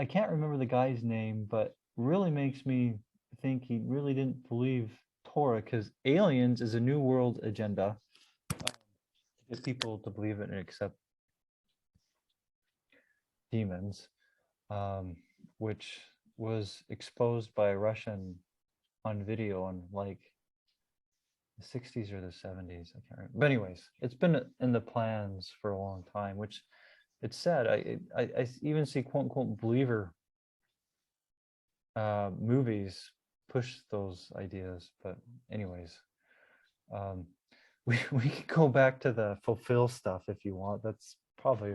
Speaker 1: I can't remember the guy's name, but really makes me think he really didn't believe Torah, because aliens is a new world agenda to get people to believe it and accept demons, which was exposed by a Russian on video on like the 60s or the 70s. I can't remember. But anyways, it's been in the plans for a long time, which it's sad. I even see quote unquote believer movies push those ideas. But anyways, we can go back to the fulfill stuff if you want. That's probably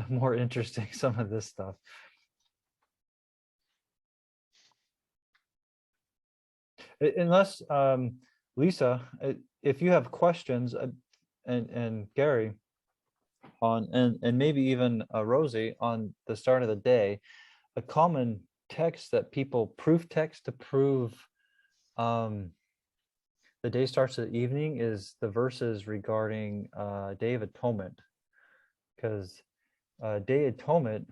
Speaker 1: more interesting, some of this stuff. Unless Lisa, if you have questions, and Gary on, and maybe even Rosie on the start of the day, a common text that people proof text to prove the day starts at evening is the verses regarding Day of Atonement, because Day of Atonement,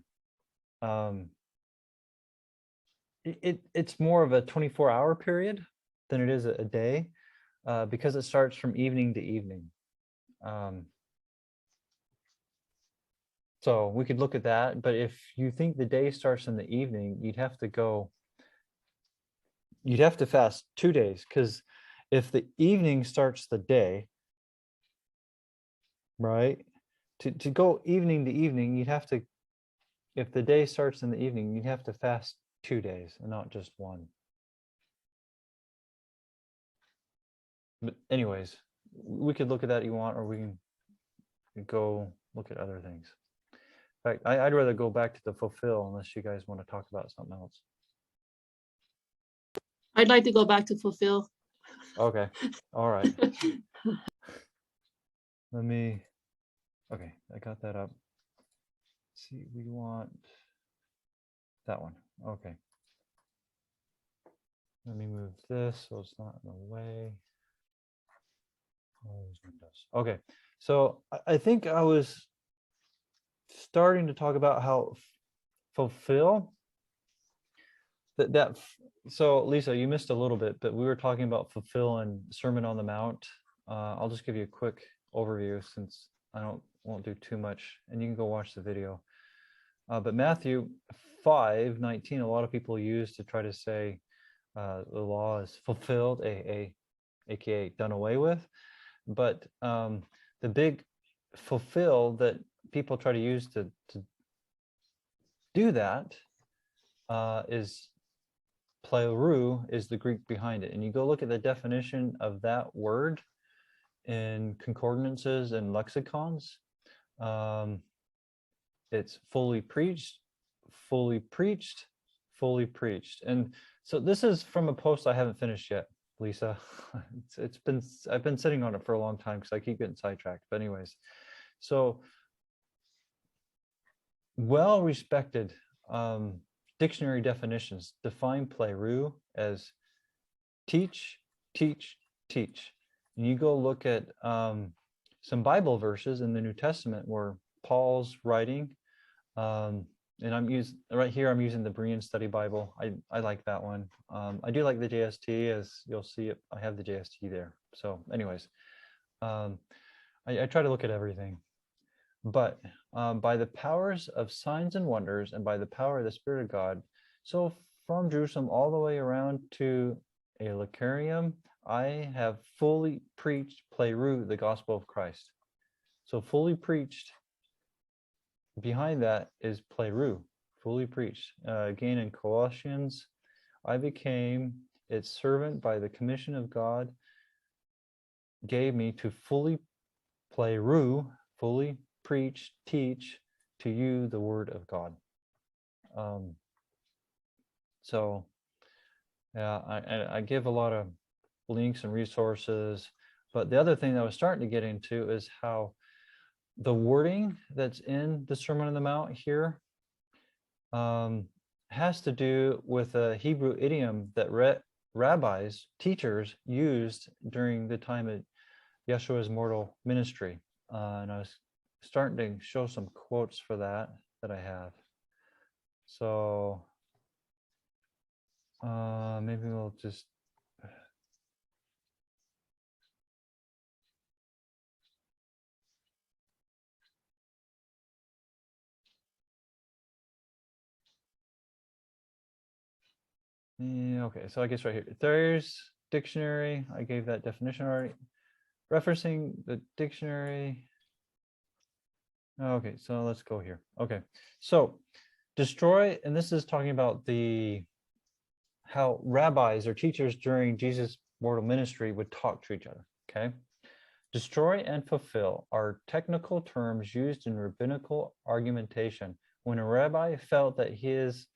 Speaker 1: it's more of a 24-hour period than it is a day, because it starts from evening to evening. So we could look at that, but if you think the day starts in the evening, you'd have to fast 2 days, because if the evening starts the day, right, to go evening to evening, you'd have to, if the day starts in the evening, you'd have to fast 2 days and not just one. But anyways, we could look at that if you want, or we can go look at other things. In fact, I'd rather go back to the fulfill unless you guys want to talk about something else.
Speaker 2: I'd like to go back to fulfill.
Speaker 1: Okay. All right. Okay, I got that up. Let's see, we want that one. Okay. Let me move this so it's not in the way. Close windows. Okay, so I think I was starting to talk about how fulfill so Lisa, you missed a little bit, but we were talking about fulfill and Sermon on the Mount. I'll just give you a quick overview since I won't do too much, and you can go watch the video. But Matthew 5:19, a lot of people use to try to say the law is fulfilled, aka done away with. But the big fulfill that people try to use to do that is plerou, is the Greek behind it. And you go look at the definition of that word in concordances and lexicons. It's fully preached, fully preached, fully preached. And so this is from a post I haven't finished yet, Lisa. I've been sitting on it for a long time because I keep getting sidetracked. But anyways, so well-respected dictionary definitions define plerou as teach, teach, teach. And you go look at some Bible verses in the New Testament where Paul's writing, and I'm using the Berean Study Bible. I like that one. I do like the JST, as you'll see. I have the JST there. So anyways, I try to look at everything. But by the powers of signs and wonders, and by the power of the Spirit of God, so from Jerusalem all the way around to Illyricum, I have fully preached plerou, the gospel of Christ. So fully preached, behind that is plerou, fully preached. Again in Colossians, I became its servant by the commission of God, gave me to fully plerou, fully preach, teach to you the word of God. So yeah, I give a lot of links and resources, but the other thing that I was starting to get into is how the wording that's in the Sermon on the Mount here has to do with a Hebrew idiom that rabbis, teachers used during the time of Yeshua's mortal ministry. And I was starting to show some quotes for that I have. So maybe we'll just okay, so I guess right here, there's dictionary. I gave that definition already. Referencing the dictionary. Okay, so let's go here. Okay, so destroy, and this is talking about the how rabbis or teachers during Jesus' mortal ministry would talk to each other. Okay. Destroy and fulfill are technical terms used in rabbinical argumentation. When a rabbi felt that his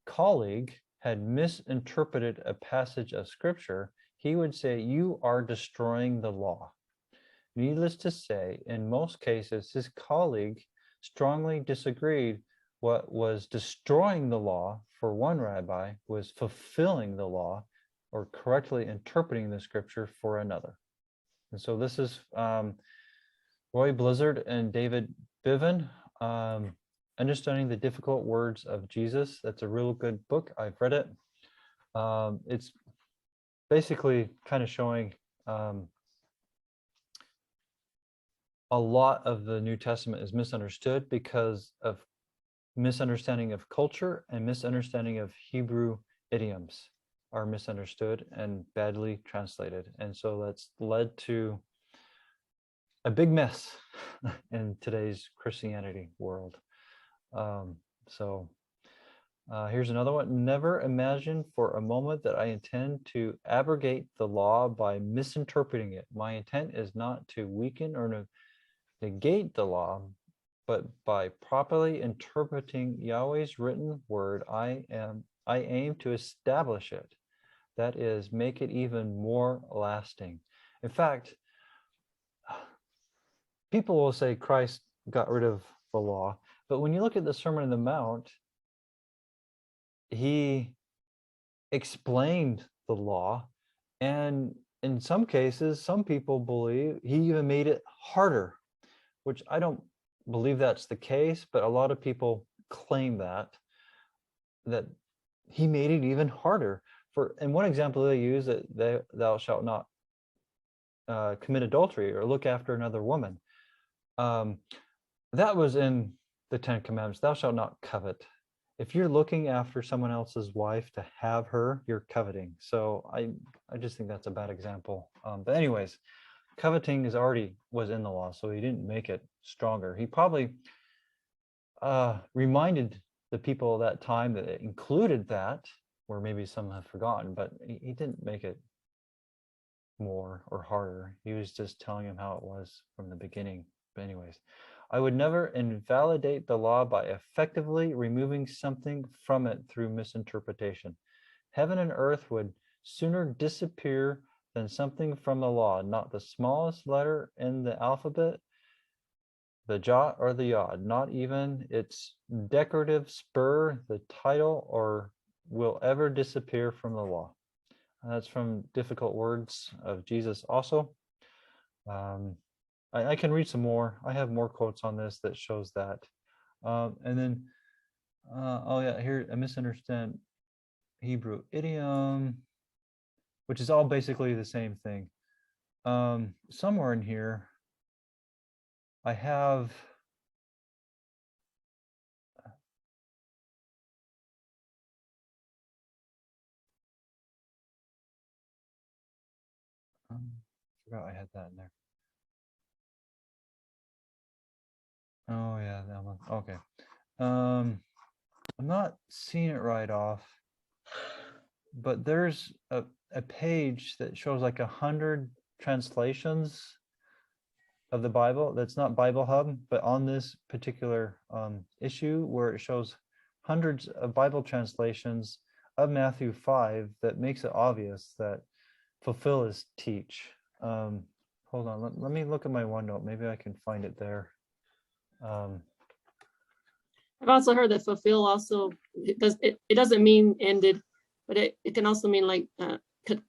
Speaker 1: colleague had misinterpreted a passage of scripture, he would say, "You are destroying the law." Needless to say, in most cases, his colleague strongly disagreed. What was destroying the law for one rabbi was fulfilling the law or correctly interpreting the scripture for another. And so this is Roy Blizzard and David Biven, Understanding the Difficult Words of Jesus. That's a real good book. I've read it. It's basically kind of showing a lot of the New Testament is misunderstood because of misunderstanding of culture and misunderstanding of Hebrew idioms are misunderstood and badly translated. And so that's led to a big mess in today's Christianity world. Here's another one. Never imagine for a moment that I intend to abrogate the law by misinterpreting it. My intent is not to weaken or negate the law, but by properly interpreting Yahweh's written word, I aim to establish it. That is, make it even more lasting. In fact, people will say Christ got rid of the law, but when you look at the Sermon on the Mount, he explained the law, and in some cases, some people believe he even made it harder, which I don't believe that's the case, but a lot of people claim that he made it even harder. And one example they use that thou shalt not commit adultery or look after another woman. That was in the 10 Commandments. Thou shalt not covet. If you're looking after someone else's wife to have her, you're coveting. So I just think that's a bad example. But anyways, coveting was in the law, so he didn't make it stronger. He probably reminded the people of that time that it included that, where maybe some have forgotten, but he didn't make it more or harder. He was just telling him how it was from the beginning. But anyways, I would never invalidate the law by effectively removing something from it through misinterpretation. Heaven and earth would sooner disappear than something from the law, not the smallest letter in the alphabet, the jot or the yod, not even its decorative spur, the title, or will ever disappear from the law. And that's from Difficult Words of Jesus also. I can read some more. I have more quotes on this that shows that. And then, oh yeah, here, I misunderstand Hebrew idiom, which is all basically the same thing. Somewhere in here, I have forgot I had that in there. Oh yeah, that one. Okay. I'm not seeing it right off, but there's a page that shows like 100 translations of the Bible. That's not Bible Hub, but on this particular issue where it shows hundreds of Bible translations of Matthew 5, that makes it obvious that fulfill is teach. Hold on, let me look at my OneNote. Maybe I can find it there.
Speaker 2: I've also heard that fulfill also, it doesn't mean ended, but it can also mean like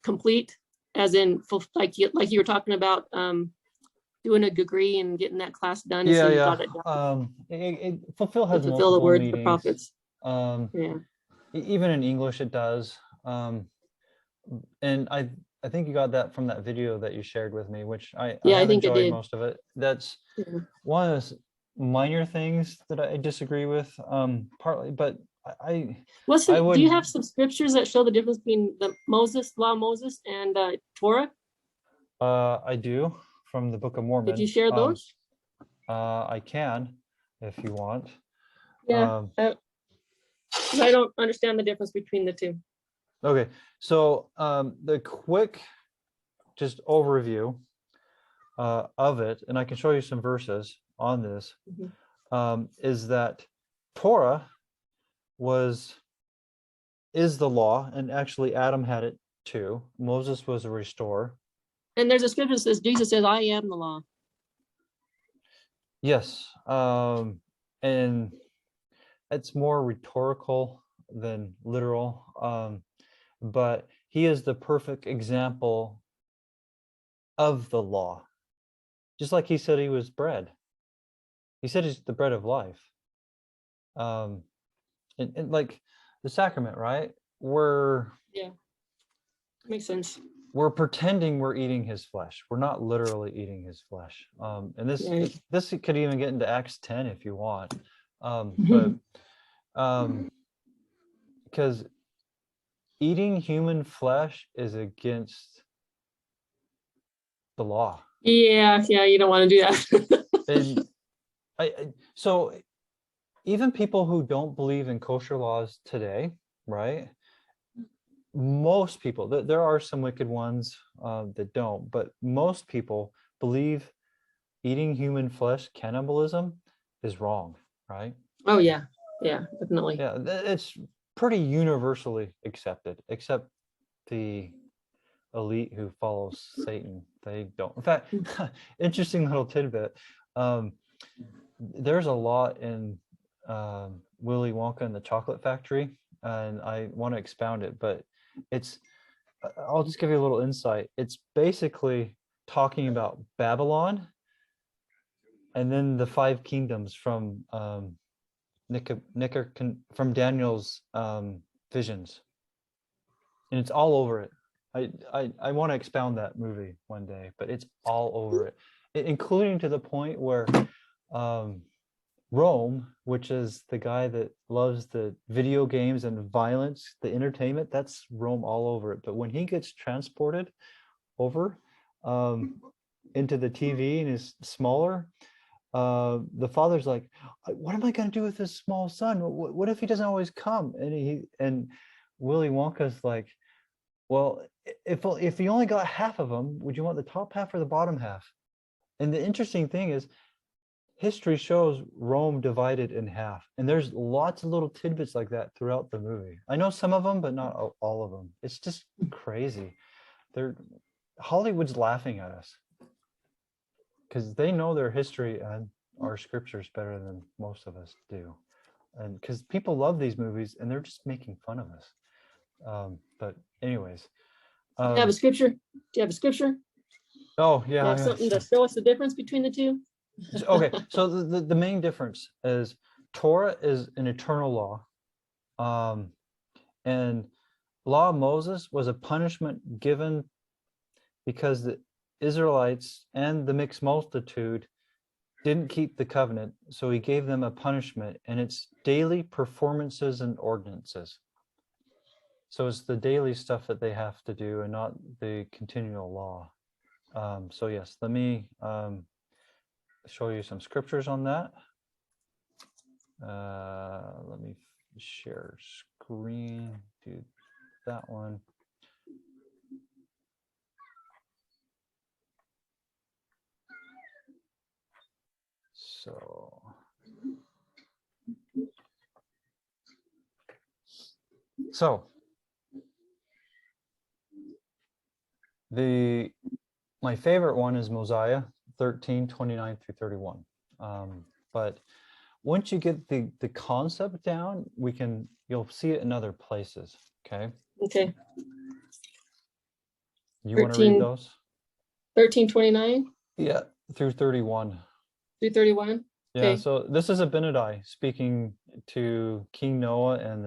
Speaker 2: complete, as in like you were talking about doing a degree and getting that class done.
Speaker 1: Yeah,
Speaker 2: so you
Speaker 1: yeah.
Speaker 2: got it done.
Speaker 1: Fulfill has
Speaker 2: Fulfill the words of the
Speaker 1: meanings.
Speaker 2: prophets.
Speaker 1: Yeah. Even in English it does. And I think you got that from that video that you shared with me, which I have enjoyed most of it. That's one of the minor things that I disagree with, partly, but do
Speaker 2: you have some scriptures that show the difference between the law of Moses and Torah?
Speaker 1: I do, from the Book of Mormon.
Speaker 2: Did you share those?
Speaker 1: I can, if you want.
Speaker 2: Yeah, I don't understand the difference between the two.
Speaker 1: Okay, so the quick just overview of it, and I can show you some verses on this, is that Torah is the law, and actually Adam had it too. Moses was a restorer.
Speaker 2: And there's a scripture that says, Jesus says, I am the law.
Speaker 1: Yes, and it's more rhetorical than literal, but he is the perfect example of the law. Just like he said he was bread. He said he's the bread of life. And like the sacrament, right?
Speaker 2: Yeah, makes sense.
Speaker 1: We're pretending we're eating his flesh. We're not literally eating his flesh. And this
Speaker 2: Right.
Speaker 1: this could even get into Acts 10 if you want. But because eating human flesh is against the law.
Speaker 2: Yeah, you don't want to do that.
Speaker 1: And so even people who don't believe in kosher laws today, right? Most people, there are some wicked ones that don't, but most people believe eating human flesh, cannibalism, is wrong, right?
Speaker 2: Oh yeah, definitely.
Speaker 1: Yeah, it's pretty universally accepted, except the elite who follows Satan. They don't. In fact, interesting little tidbit. There's a lot in Willy Wonka and the Chocolate Factory, and I want to expound it, but I'll just give you a little insight. It's basically talking about Babylon and then the five kingdoms from from Daniel's visions, and it's all over it. I want to expound that movie one day, but it's all over it, including to the point where Rome, which is the guy that loves the video games and violence, the entertainment, that's Rome all over it. But when he gets transported over into the TV and is smaller, the father's like, what am I going to do with this small son? What if he doesn't always come? And Willy Wonka's like, well, if you only got half of them, would you want the top half or the bottom half? And the interesting thing is, history shows Rome divided in half, and there's lots of little tidbits like that throughout the movie. I know some of them, but not all of them. It's just crazy. Hollywood's laughing at us because they know their history and our scriptures better than most of us do, and because people love these movies and they're just making fun of us. But anyways,
Speaker 2: Do you have a scripture? Do you have a scripture?
Speaker 1: Oh
Speaker 2: You
Speaker 1: yeah,
Speaker 2: have something to show us the difference between the two?
Speaker 1: Okay, so the main difference is Torah is an eternal law, and law of Moses was a punishment given because the Israelites and the mixed multitude didn't keep the covenant, so he gave them a punishment, and it's daily performances and ordinances. So it's the daily stuff that they have to do and not the continual law. So yes, let me show you some scriptures on that. Let me share screen, do that one. So my favorite one is Mosiah 13:29 through 31. But once you get the concept down, you'll see it in other places. Okay.
Speaker 2: Okay.
Speaker 1: You want to read those?
Speaker 2: 13:29
Speaker 1: Yeah, through 31.
Speaker 2: through 31.
Speaker 1: Yeah,
Speaker 2: Okay.
Speaker 1: so this is Abinadi speaking to King Noah and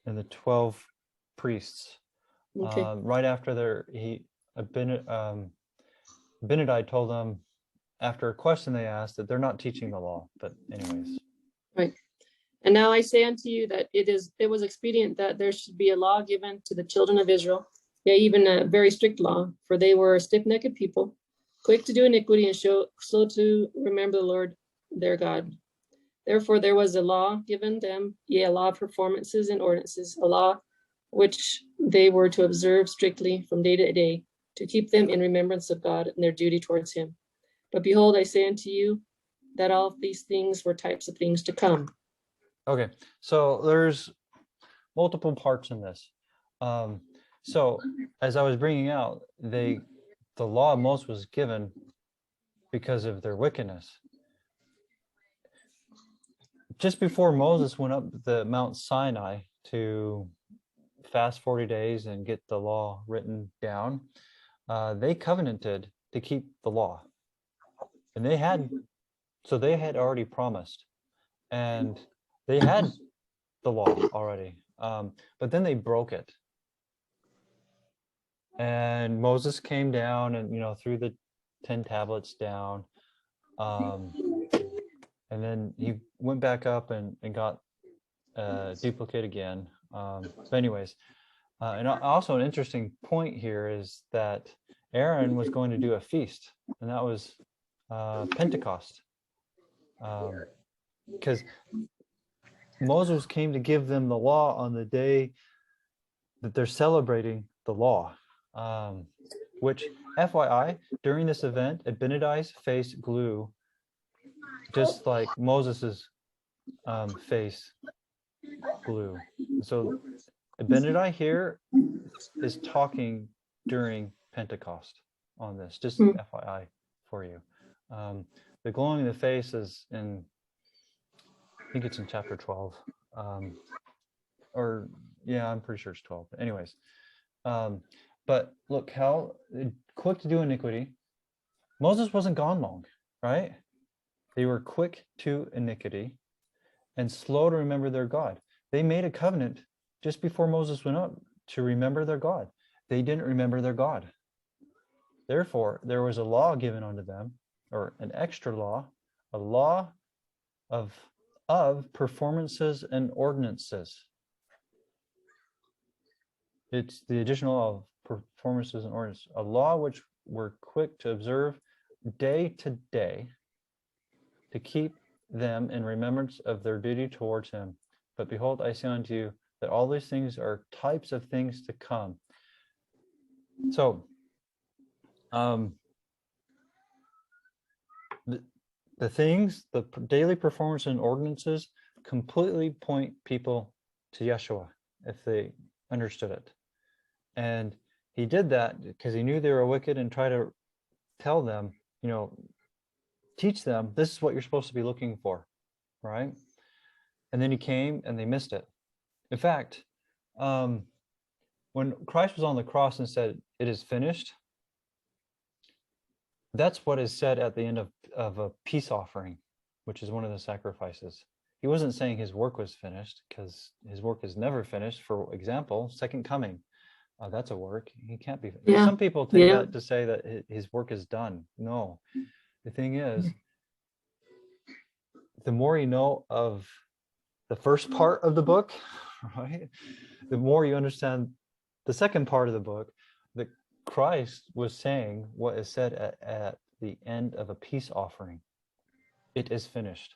Speaker 1: the 12 priests.
Speaker 2: Okay.
Speaker 1: Right after Abinadi told them, after a question they asked, that they're not teaching the law. But anyways.
Speaker 2: Right. And now I say unto you that it was expedient that there should be a law given to the children of Israel, yea, even a very strict law, for they were a stiff-necked people, quick to do iniquity and slow to remember the Lord their God. Therefore there was a law given them, yea, a law of performances and ordinances, a law which they were to observe strictly from day to day, to keep them in remembrance of God and their duty towards him. But behold, I say unto you that all of these things were types of things to come.
Speaker 1: Okay, so there's multiple parts in this. So as I was bringing out, the law of Moses was given because of their wickedness. Just before Moses went up the Mount Sinai to fast 40 days and get the law written down, they covenanted to keep the law. And they had already promised, and they had the law already, but then they broke it. And Moses came down and, threw the 10 tablets down. And then he went back up and got duplicate again. But anyways, and also an interesting point here is that Aaron was going to do a feast, and that was Pentecost. Because Moses came to give them the law on the day that they're celebrating the law, which, FYI, during this event, Abinadi's face glue just like Moses's face glue. So Abinadi here is talking during Pentecost on this, just FYI for you. The glowing in the face is in, I think it's in chapter 12. Or yeah, I'm pretty sure it's 12. But anyways, but look how quick to do iniquity. Moses wasn't gone long, right? They were quick to iniquity and slow to remember their God. They made a covenant just before Moses went up to remember their God. They didn't remember their God. Therefore, there was a law given unto them, or an extra law, a law of performances and ordinances. It's the additional law of performances and ordinances, a law which were quick to observe day to day, to keep them in remembrance of their duty towards him. But behold, I say unto you that all these things are types of things to come. So, the things, the daily performance and ordinances completely point people to Yeshua if they understood it. And he did that because he knew they were wicked and tried to tell them, teach them, this is what you're supposed to be looking for, right? And then he came and they missed it. In fact, when Christ was on the cross and said, it is finished, that's what is said at the end of a peace offering, which is one of the sacrifices. He wasn't saying his work was finished, because his work is never finished. For example, second coming, that's a work. He can't be.
Speaker 2: Yeah.
Speaker 1: Some people take that to say that his work is done. No, the thing is, the more you know of the first part of the book, right, the more you understand the second part of the book, that Christ was saying what is said at the end of a peace offering. It is finished.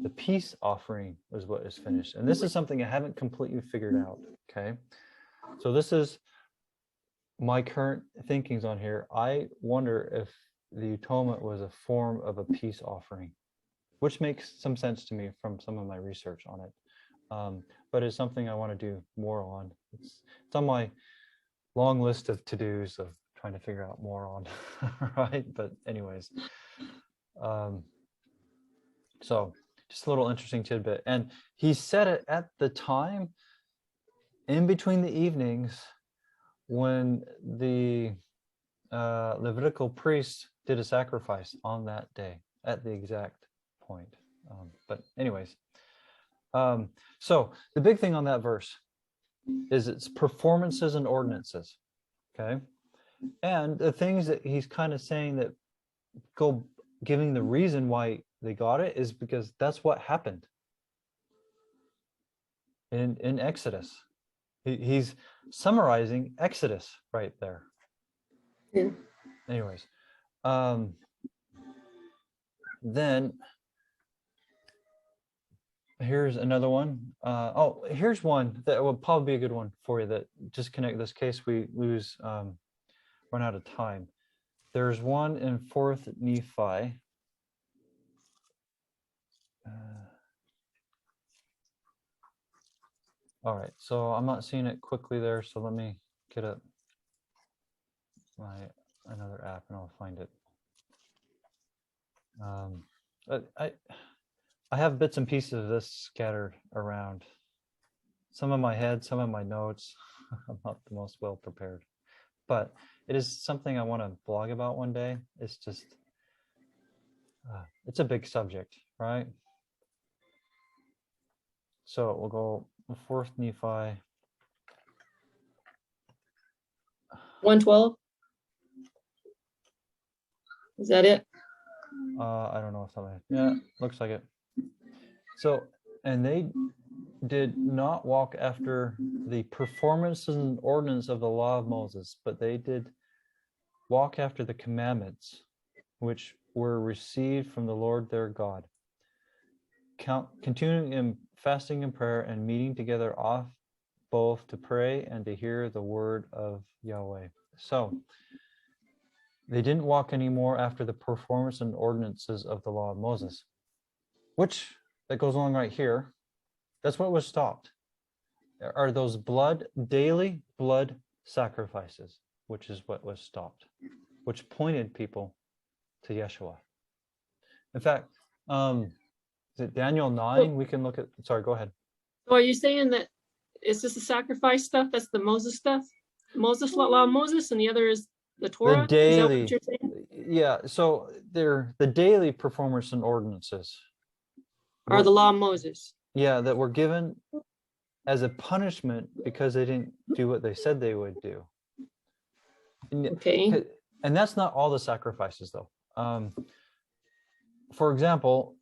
Speaker 1: The peace offering is what is finished. And this is something I haven't completely figured out, okay? So this is my current thinkings on here. I wonder if the atonement was a form of a peace offering, which makes some sense to me from some of my research on it. But it's something I want to do more on. It's on my long list of to-dos of trying to figure out more on, right? But anyways, so just a little interesting tidbit. And he said it at the time in between the evenings when the Levitical priests did a sacrifice on that day at the exact point. But anyways, so the big thing on that verse is its performances and ordinances, okay? And the things that he's kind of saying that go giving the reason why they got it is because that's what happened in Exodus. He's summarizing Exodus right there.
Speaker 2: Yeah.
Speaker 1: Anyways, then Here's another one. Oh, here's one that will probably be a good one for you that just connect this case we lose, run out of time. There's one in 4th Nephi. All right, so I'm not seeing it quickly there, so let me get up another app and I'll find it. I have bits and pieces of this scattered around. Some in my head, some in my notes. I'm not the most well prepared, but it is something I want to blog about one day. It's just, it's a big subject, right? So we'll go 4th Nephi.
Speaker 2: 112. Is that it?
Speaker 1: I don't know if something. Yeah, looks like it. So, and they did not walk after the performances and ordinance of the law of Moses, but they did walk after the commandments which were received from the Lord their God, continuing in fasting and prayer and meeting together oft both to pray and to hear the word of Yahweh. So they didn't walk anymore after the performance and ordinances of the law of Moses, which that goes along right here. That's what was stopped. There are those daily blood sacrifices, which is what was stopped, which pointed people to Yeshua. In fact, is it Daniel 9? We can look at, sorry, go ahead.
Speaker 2: So are you saying that it's just the sacrifice stuff? That's the Moses stuff? Moses, law of Moses, and the other is the Torah?
Speaker 1: The daily,
Speaker 2: is that what you're saying?
Speaker 1: yeah, so they're the daily performance and ordinances.
Speaker 2: Or the law of Moses?
Speaker 1: Yeah, that were given as a punishment because they didn't do what they said they would do.
Speaker 2: Okay.
Speaker 1: And that's not all the sacrifices, though. For example,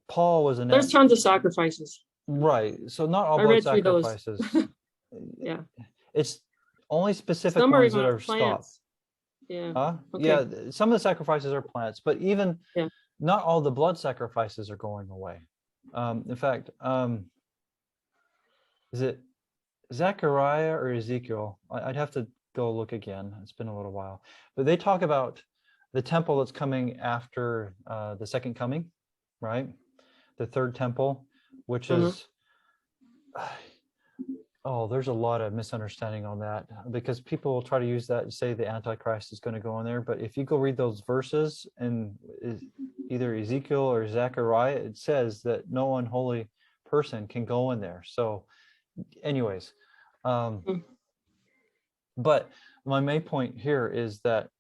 Speaker 1: Paul was an.
Speaker 2: There's tons of sacrifices.
Speaker 1: Right. So not all
Speaker 2: I
Speaker 1: blood
Speaker 2: read through those.
Speaker 1: sacrifices.
Speaker 2: Yeah.
Speaker 1: It's only specific
Speaker 2: Some are
Speaker 1: ones that
Speaker 2: even
Speaker 1: are stopped.
Speaker 2: plants. Yeah. Okay.
Speaker 1: Yeah, some of the sacrifices are plants, but even
Speaker 2: Yeah.
Speaker 1: not all the blood sacrifices are going away. In fact, is it Zechariah or Ezekiel? I'd have to go look again. It's been a little while. But they talk about the temple that's coming after the second coming, right? The third temple, which is, oh, there's a lot of misunderstanding on that because people will try to use that and say the Antichrist is going to go in there. But if you go read those verses in either Ezekiel or Zechariah, it says that no unholy person can go in there. So anyways, but my main point here is that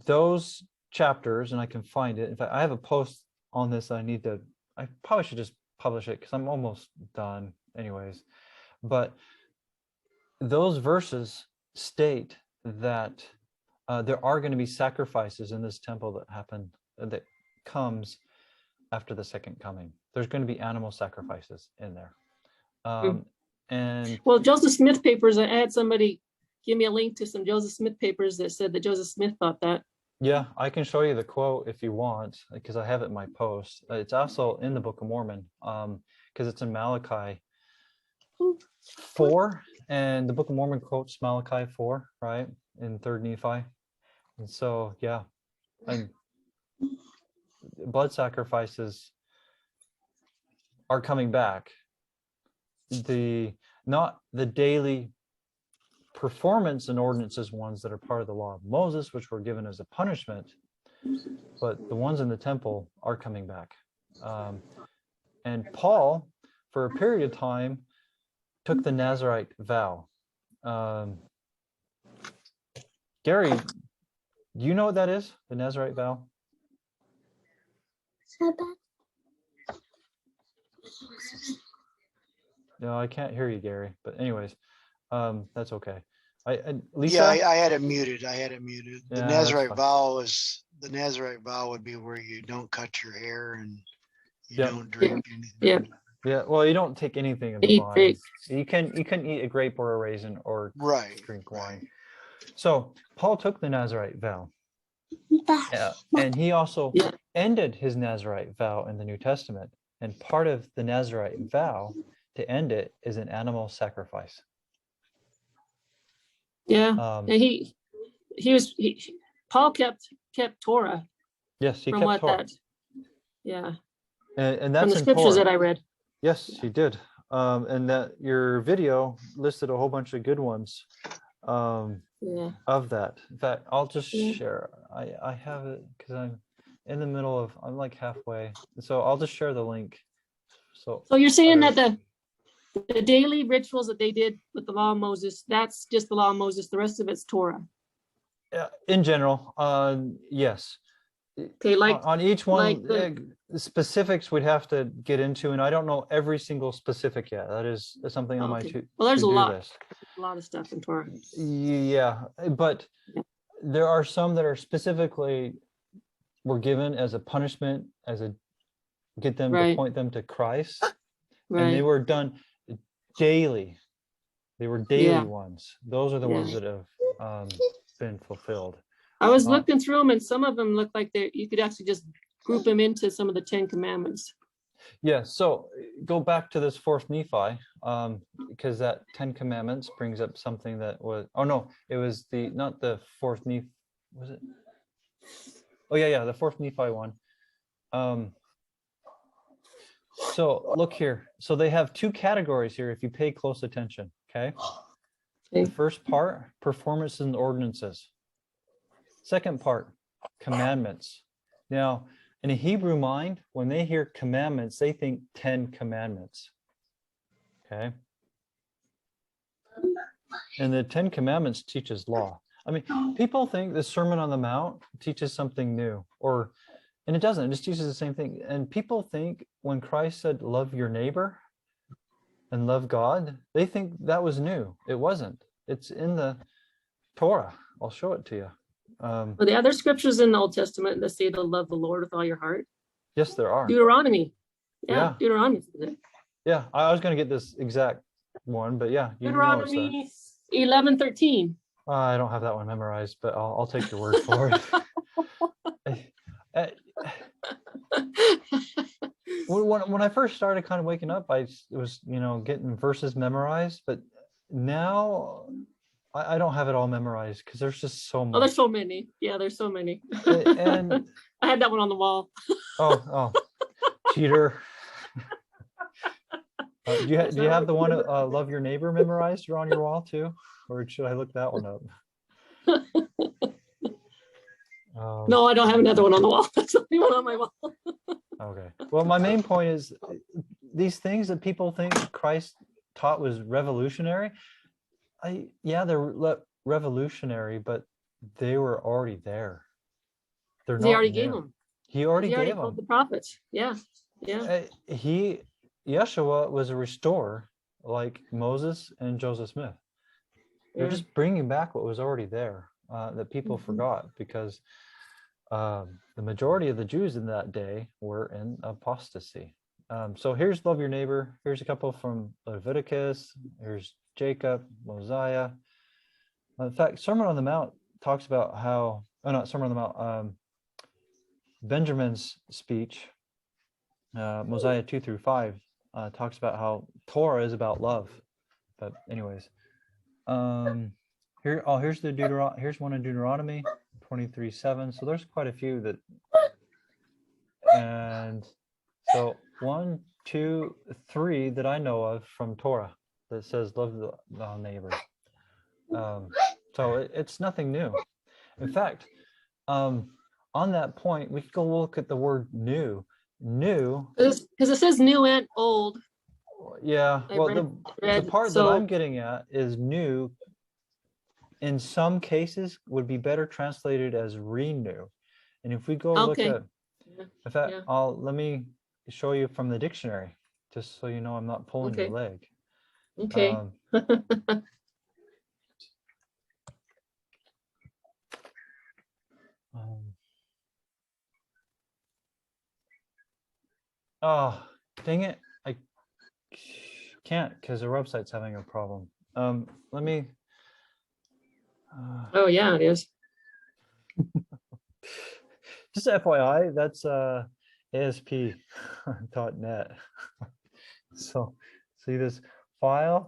Speaker 1: those chapters, and I can find it. In fact, I have a post on this that I probably should just publish it because I'm almost done anyways. But those verses state that there are going to be sacrifices in this temple that comes after the second coming. There's going to be animal sacrifices in there. And
Speaker 2: well, Joseph Smith papers, I had somebody give me a link to some Joseph Smith papers that said that Joseph Smith thought that.
Speaker 1: Yeah, I can show you the quote if you want, because I have it in my post. It's also in the Book of Mormon, because it's in Malachi 4, and the Book of Mormon quotes Malachi 4, right, in 3rd Nephi. And so, yeah, and blood sacrifices are coming back. Not the daily performance and ordinances ones that are part of the law of Moses, which were given as a punishment, but the ones in the temple are coming back. And Paul, for a period of time, took the Nazarite vow. Gary, do you know what that is, the Nazarite vow? No, I can't hear you, Gary, but anyways, that's okay. Lisa?
Speaker 3: Yeah, I had it muted. The
Speaker 1: Yeah,
Speaker 3: Nazarite vow would be where you don't cut your hair and you don't drink anything.
Speaker 1: Yeah, well, you don't take anything in the vine. You can eat a grape or a raisin or drink wine. So Paul took the Nazarite vow, Yeah, and he also
Speaker 2: Yeah.
Speaker 1: ended his Nazirite vow in the New Testament. And part of the Nazirite vow to end it is an animal sacrifice.
Speaker 2: Yeah.
Speaker 1: Um,
Speaker 2: And Paul kept Torah
Speaker 1: yes, he
Speaker 2: from
Speaker 1: kept
Speaker 2: what
Speaker 1: Torah.
Speaker 2: that. Yeah.
Speaker 1: And
Speaker 2: From
Speaker 1: that's
Speaker 2: the
Speaker 1: in
Speaker 2: scriptures
Speaker 1: Torah.
Speaker 2: that I read.
Speaker 1: Yes, he did. And that your video listed a whole bunch of good ones
Speaker 2: Yeah.
Speaker 1: of that. In fact, I'll just
Speaker 2: Yeah.
Speaker 1: share. I have it because I'm in the middle of, I'm like halfway. So I'll just share the link. So
Speaker 2: So you're saying
Speaker 1: others-
Speaker 2: that the daily rituals that they did with the law of Moses, that's just the law of Moses. The rest of it's Torah.
Speaker 1: yeah, in general, yes.
Speaker 2: Okay, like
Speaker 1: On each one,
Speaker 2: like
Speaker 1: the specifics we'd have to get into, and I don't know every single specific yet. That is something on my
Speaker 2: okay. Well, there's a
Speaker 1: to-do
Speaker 2: lot.
Speaker 1: list.
Speaker 2: A lot of stuff in Torah.
Speaker 1: Yeah, but
Speaker 2: Yeah.
Speaker 1: there are some that are specifically were given as a punishment, as a get them to
Speaker 2: Right.
Speaker 1: point them to Christ, and
Speaker 2: Right.
Speaker 1: they were done daily. They were daily
Speaker 2: Yeah.
Speaker 1: ones. Those are the
Speaker 2: Yeah.
Speaker 1: ones that have been fulfilled.
Speaker 2: I was looking through them, and some of them look like you could actually just group them into some of the 10 Commandments.
Speaker 1: Yeah, so go back to this fourth Nephi, because that 10 Commandments brings up something that was, oh no, it was not the fourth Nephi, was it? Oh yeah, the fourth Nephi one. So look here. So they have two categories here if you pay close attention, okay?
Speaker 2: Okay.
Speaker 1: The first part, performances and ordinances. Second part, commandments. Now, in a Hebrew mind, when they hear commandments, they think 10 commandments. Okay. And the 10 commandments teaches law. I mean, people think the Sermon on the Mount teaches something new, and it doesn't, it just teaches the same thing. And people think when Christ said, love your neighbor and love God, they think that was new. It wasn't. It's in the Torah. I'll show it to you.
Speaker 2: Well, the other scriptures in the Old Testament that say to love the Lord with all your heart.
Speaker 1: Yes, there are.
Speaker 2: Deuteronomy.
Speaker 1: Yeah.
Speaker 2: Deuteronomy.
Speaker 1: Yeah, I was going to get this exact one, but yeah, you know it's that.
Speaker 2: Deuteronomy 11:13.
Speaker 1: I don't have that one memorized, but I'll take your word for it. When I first started kind of waking up, I was, getting verses memorized, but now I don't have it all memorized because there's just so much.
Speaker 2: Oh, there's so many. Yeah, there's so many.
Speaker 1: And
Speaker 2: I had that one on the wall.
Speaker 1: oh, cheater. Do you have the one love your neighbor memorized or on your wall too, or should I look that one up?
Speaker 2: No, I don't have another one on the wall. That's the only one on my wall.
Speaker 1: Okay. Well, my main point is these things that people think Christ taught was revolutionary. They're revolutionary, but they were already there. They
Speaker 2: already gave them.
Speaker 1: He already gave
Speaker 2: told
Speaker 1: them.
Speaker 2: the prophets. Yeah.
Speaker 1: Yeshua was a restorer like Moses and Joseph Smith. They're just bringing back what was already there that people forgot because the majority of the Jews in that day were in apostasy. So here's love your neighbor. Here's a couple from Leviticus. Here's Jacob, Mosiah. In fact, Sermon on the Mount talks about how, not Sermon on the Mount, Benjamin's speech, Mosiah 2-5, talks about how Torah is about love. But anyways, here's here's one in Deuteronomy 23:7. So there's quite a few that, and so 1, 2, 3 that I know of from Torah that says love the neighbor. So it's nothing new. In fact, on that point, we could go look at the word new. New.
Speaker 2: Because it says new and old.
Speaker 1: Yeah. Well, the part that I'm getting at is new. In some cases, would be better translated as renew. And if we go look at, in fact, let me show you from the dictionary, just so you know I'm not pulling your leg.
Speaker 2: Okay.
Speaker 1: Oh, dang it. I can't because the website's having a problem. Let me.
Speaker 2: Oh, yeah, it is.
Speaker 1: Just FYI, that's ASP.NET. So see this file.io.file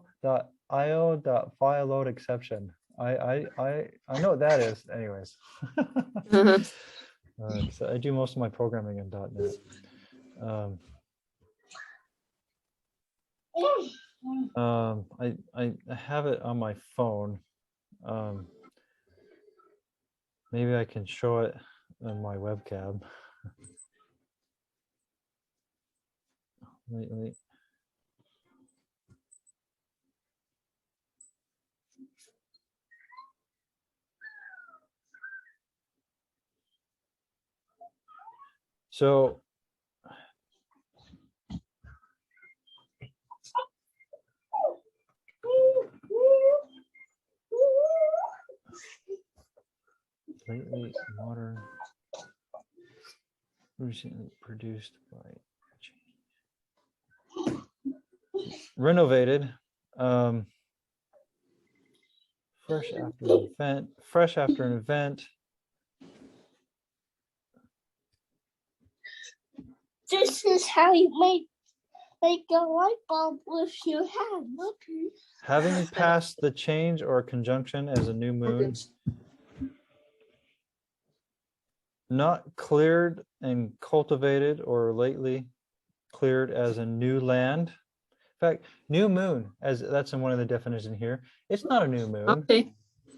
Speaker 1: load exception. I know what that is. Anyways. So I do most of my programming in .NET. I have it on my phone. Maybe I can show it on my webcam. Wait. So lately modern, recently produced by renovated, fresh after an event.
Speaker 5: This is how you make a light bulb with your hand. Look.
Speaker 1: Having passed the change or conjunction as a new moon, not cleared and cultivated or lately cleared as a new land. In fact, new moon, as that's in one of the definitions here, it's not a new moon,
Speaker 2: Okay.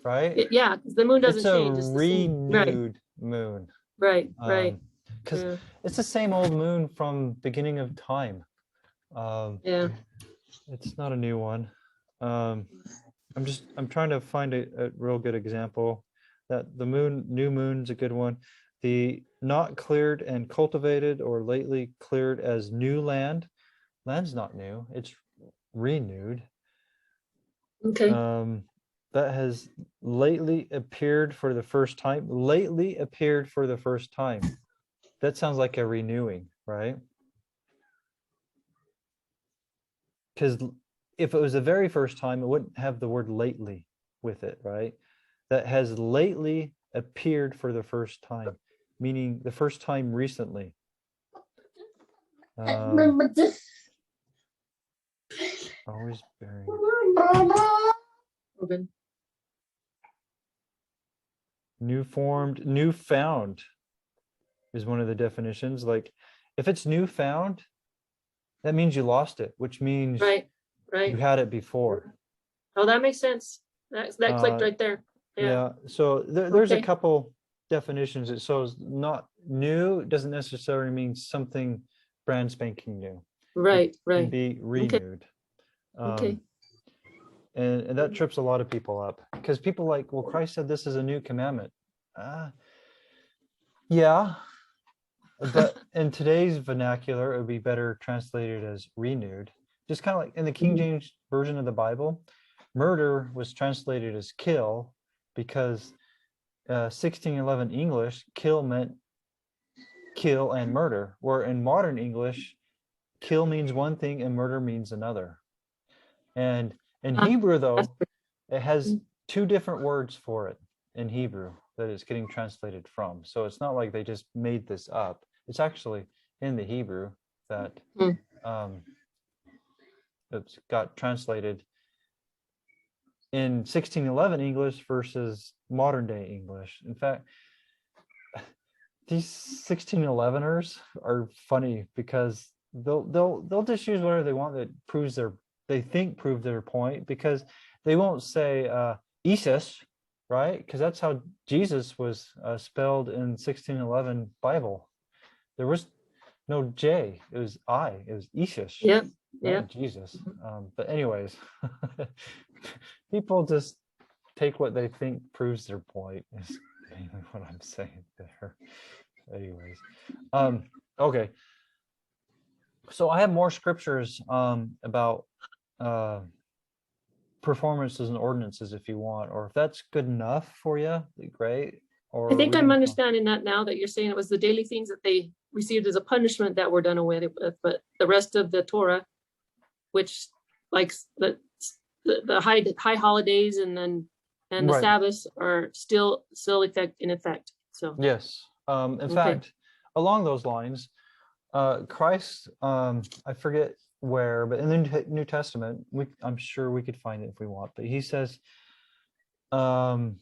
Speaker 1: right?
Speaker 2: Yeah, because the moon doesn't
Speaker 1: It's a
Speaker 2: change. It's the same. Right.
Speaker 1: renewed moon.
Speaker 2: Right.
Speaker 1: Because
Speaker 2: Yeah.
Speaker 1: it's the same old moon from beginning of time.
Speaker 2: Yeah.
Speaker 1: It's not a new one. I'm trying to find a real good example that the new moon's a good one. The not cleared and cultivated or lately cleared as new land. Land's not new, it's renewed.
Speaker 2: Okay.
Speaker 1: That has lately appeared for the first time. Lately appeared for the first time. That sounds like a renewing, right? Because if it was the very first time, it wouldn't have the word lately with it, right? That has lately appeared for the first time, meaning the first time recently.
Speaker 5: Remember this.
Speaker 1: Always bearing.
Speaker 2: Open.
Speaker 1: New formed, new found is one of the definitions. Like if it's new found, that means you lost it, which means
Speaker 2: Right.
Speaker 1: you had it before.
Speaker 2: Oh, that makes sense. That clicked right there.
Speaker 1: Yeah. So there's a
Speaker 2: Okay.
Speaker 1: couple definitions. It shows not new doesn't necessarily mean something brand spanking new.
Speaker 2: Right.
Speaker 1: It can
Speaker 2: Right.
Speaker 1: be renewed.
Speaker 2: Okay.
Speaker 1: And that trips a lot of people up because people like, well, Christ said this is a new commandment. Yeah, but in today's vernacular, it would be better translated as renewed. Just kind of like in the King James version of the Bible, murder was translated as kill because 1611 English, kill meant kill and murder, where in modern English, kill means one thing and murder means another. And in Hebrew, though, it has two different words for it in Hebrew that it's getting translated from. So it's not like they just made this up. It's actually in the Hebrew that it's got translated in 1611 English versus modern day English. In fact, these 1611ers are funny because they'll just use whatever they want that proves they think prove their point, because they won't say Isis, right? Because that's how Jesus was spelled in 1611 Bible. There was no J, it was I, it was Isis.
Speaker 2: Yep. Yeah.
Speaker 1: Jesus. But anyways, people just take what they think proves their point is mainly what I'm saying there. Anyways, okay. So I have more scriptures about performances and ordinances if you want, or if that's good enough for you, great. Or
Speaker 2: I think I'm understanding that now that you're saying it was the daily things that they received as a punishment that were done away with, but the rest of the Torah, which like the high holidays and the
Speaker 1: Right.
Speaker 2: Sabbaths are still in effect. So
Speaker 1: yes, In
Speaker 2: Okay.
Speaker 1: fact, along those lines, Christ, I forget where, but in the New Testament, I'm sure we could find it if we want, but he says, love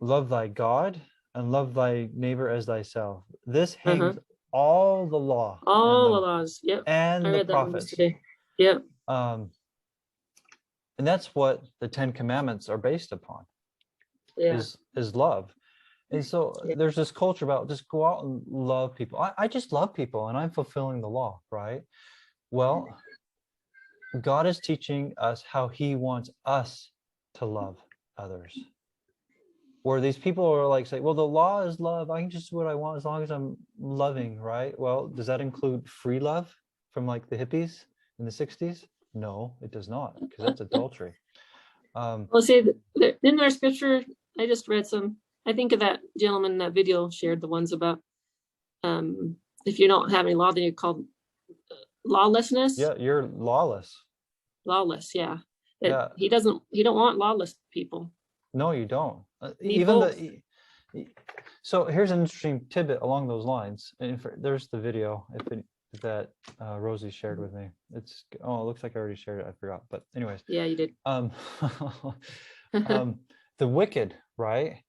Speaker 1: thy God and love thy neighbor as thyself. This hangs all the law
Speaker 2: All the laws. Yep.
Speaker 1: and
Speaker 2: I
Speaker 1: the
Speaker 2: read that one
Speaker 1: prophets.
Speaker 2: yesterday. Yep.
Speaker 1: And that's what the 10 Commandments are based upon,
Speaker 2: Yeah.
Speaker 1: is love. And so
Speaker 2: Yeah.
Speaker 1: there's this culture about just go out and love people. I just love people and I'm fulfilling the law, right? Well, God is teaching us how he wants us to love others. Where these people are like, say, well, the law is love. I can just do what I want as long as I'm loving, right? Well, does that include free love from like the hippies in the 60s? No, it does not, because that's adultery.
Speaker 2: Well, see, in their scripture, I just read some. I think of that gentleman in that video shared the ones about if you don't have any law, then you're called lawlessness.
Speaker 1: Yeah, you're lawless.
Speaker 2: Lawless, yeah.
Speaker 1: Yeah.
Speaker 2: He don't want lawless people.
Speaker 1: No, you don't.
Speaker 2: Need
Speaker 1: Even
Speaker 2: both.
Speaker 1: So here's an interesting tidbit along those lines. And there's the video that Rosie shared with me. It looks like I already shared it. I forgot. But anyways.
Speaker 2: Yeah, you did.
Speaker 1: The wicked, right?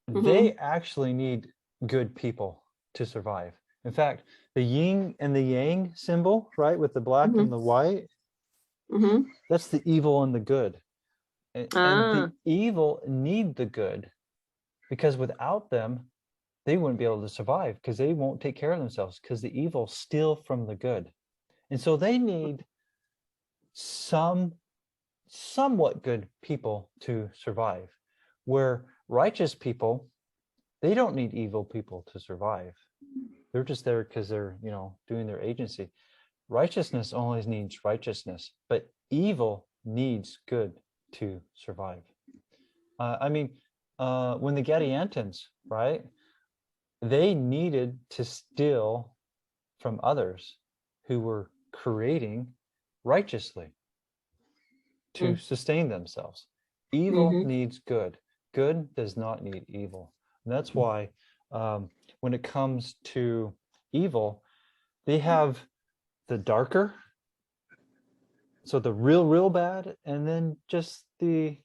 Speaker 1: They actually need good people to survive. In fact, the yin and the yang symbol, right, with the black and the white, that's the evil and the good. And the evil need the good, because without them, they wouldn't be able to survive, because they won't take care of themselves, because the evil steal from the good. And so they need somewhat good people to survive, where righteous people, they don't need evil people to survive. They're just there because they're, doing their agency. Righteousness only needs righteousness, but evil needs good to survive. When the Gadiantans, right, they needed to steal from others who were creating righteously to sustain themselves. Evil needs good. Good does not need evil. And that's why when it comes to evil, they have the darker, so the real bad, and then just the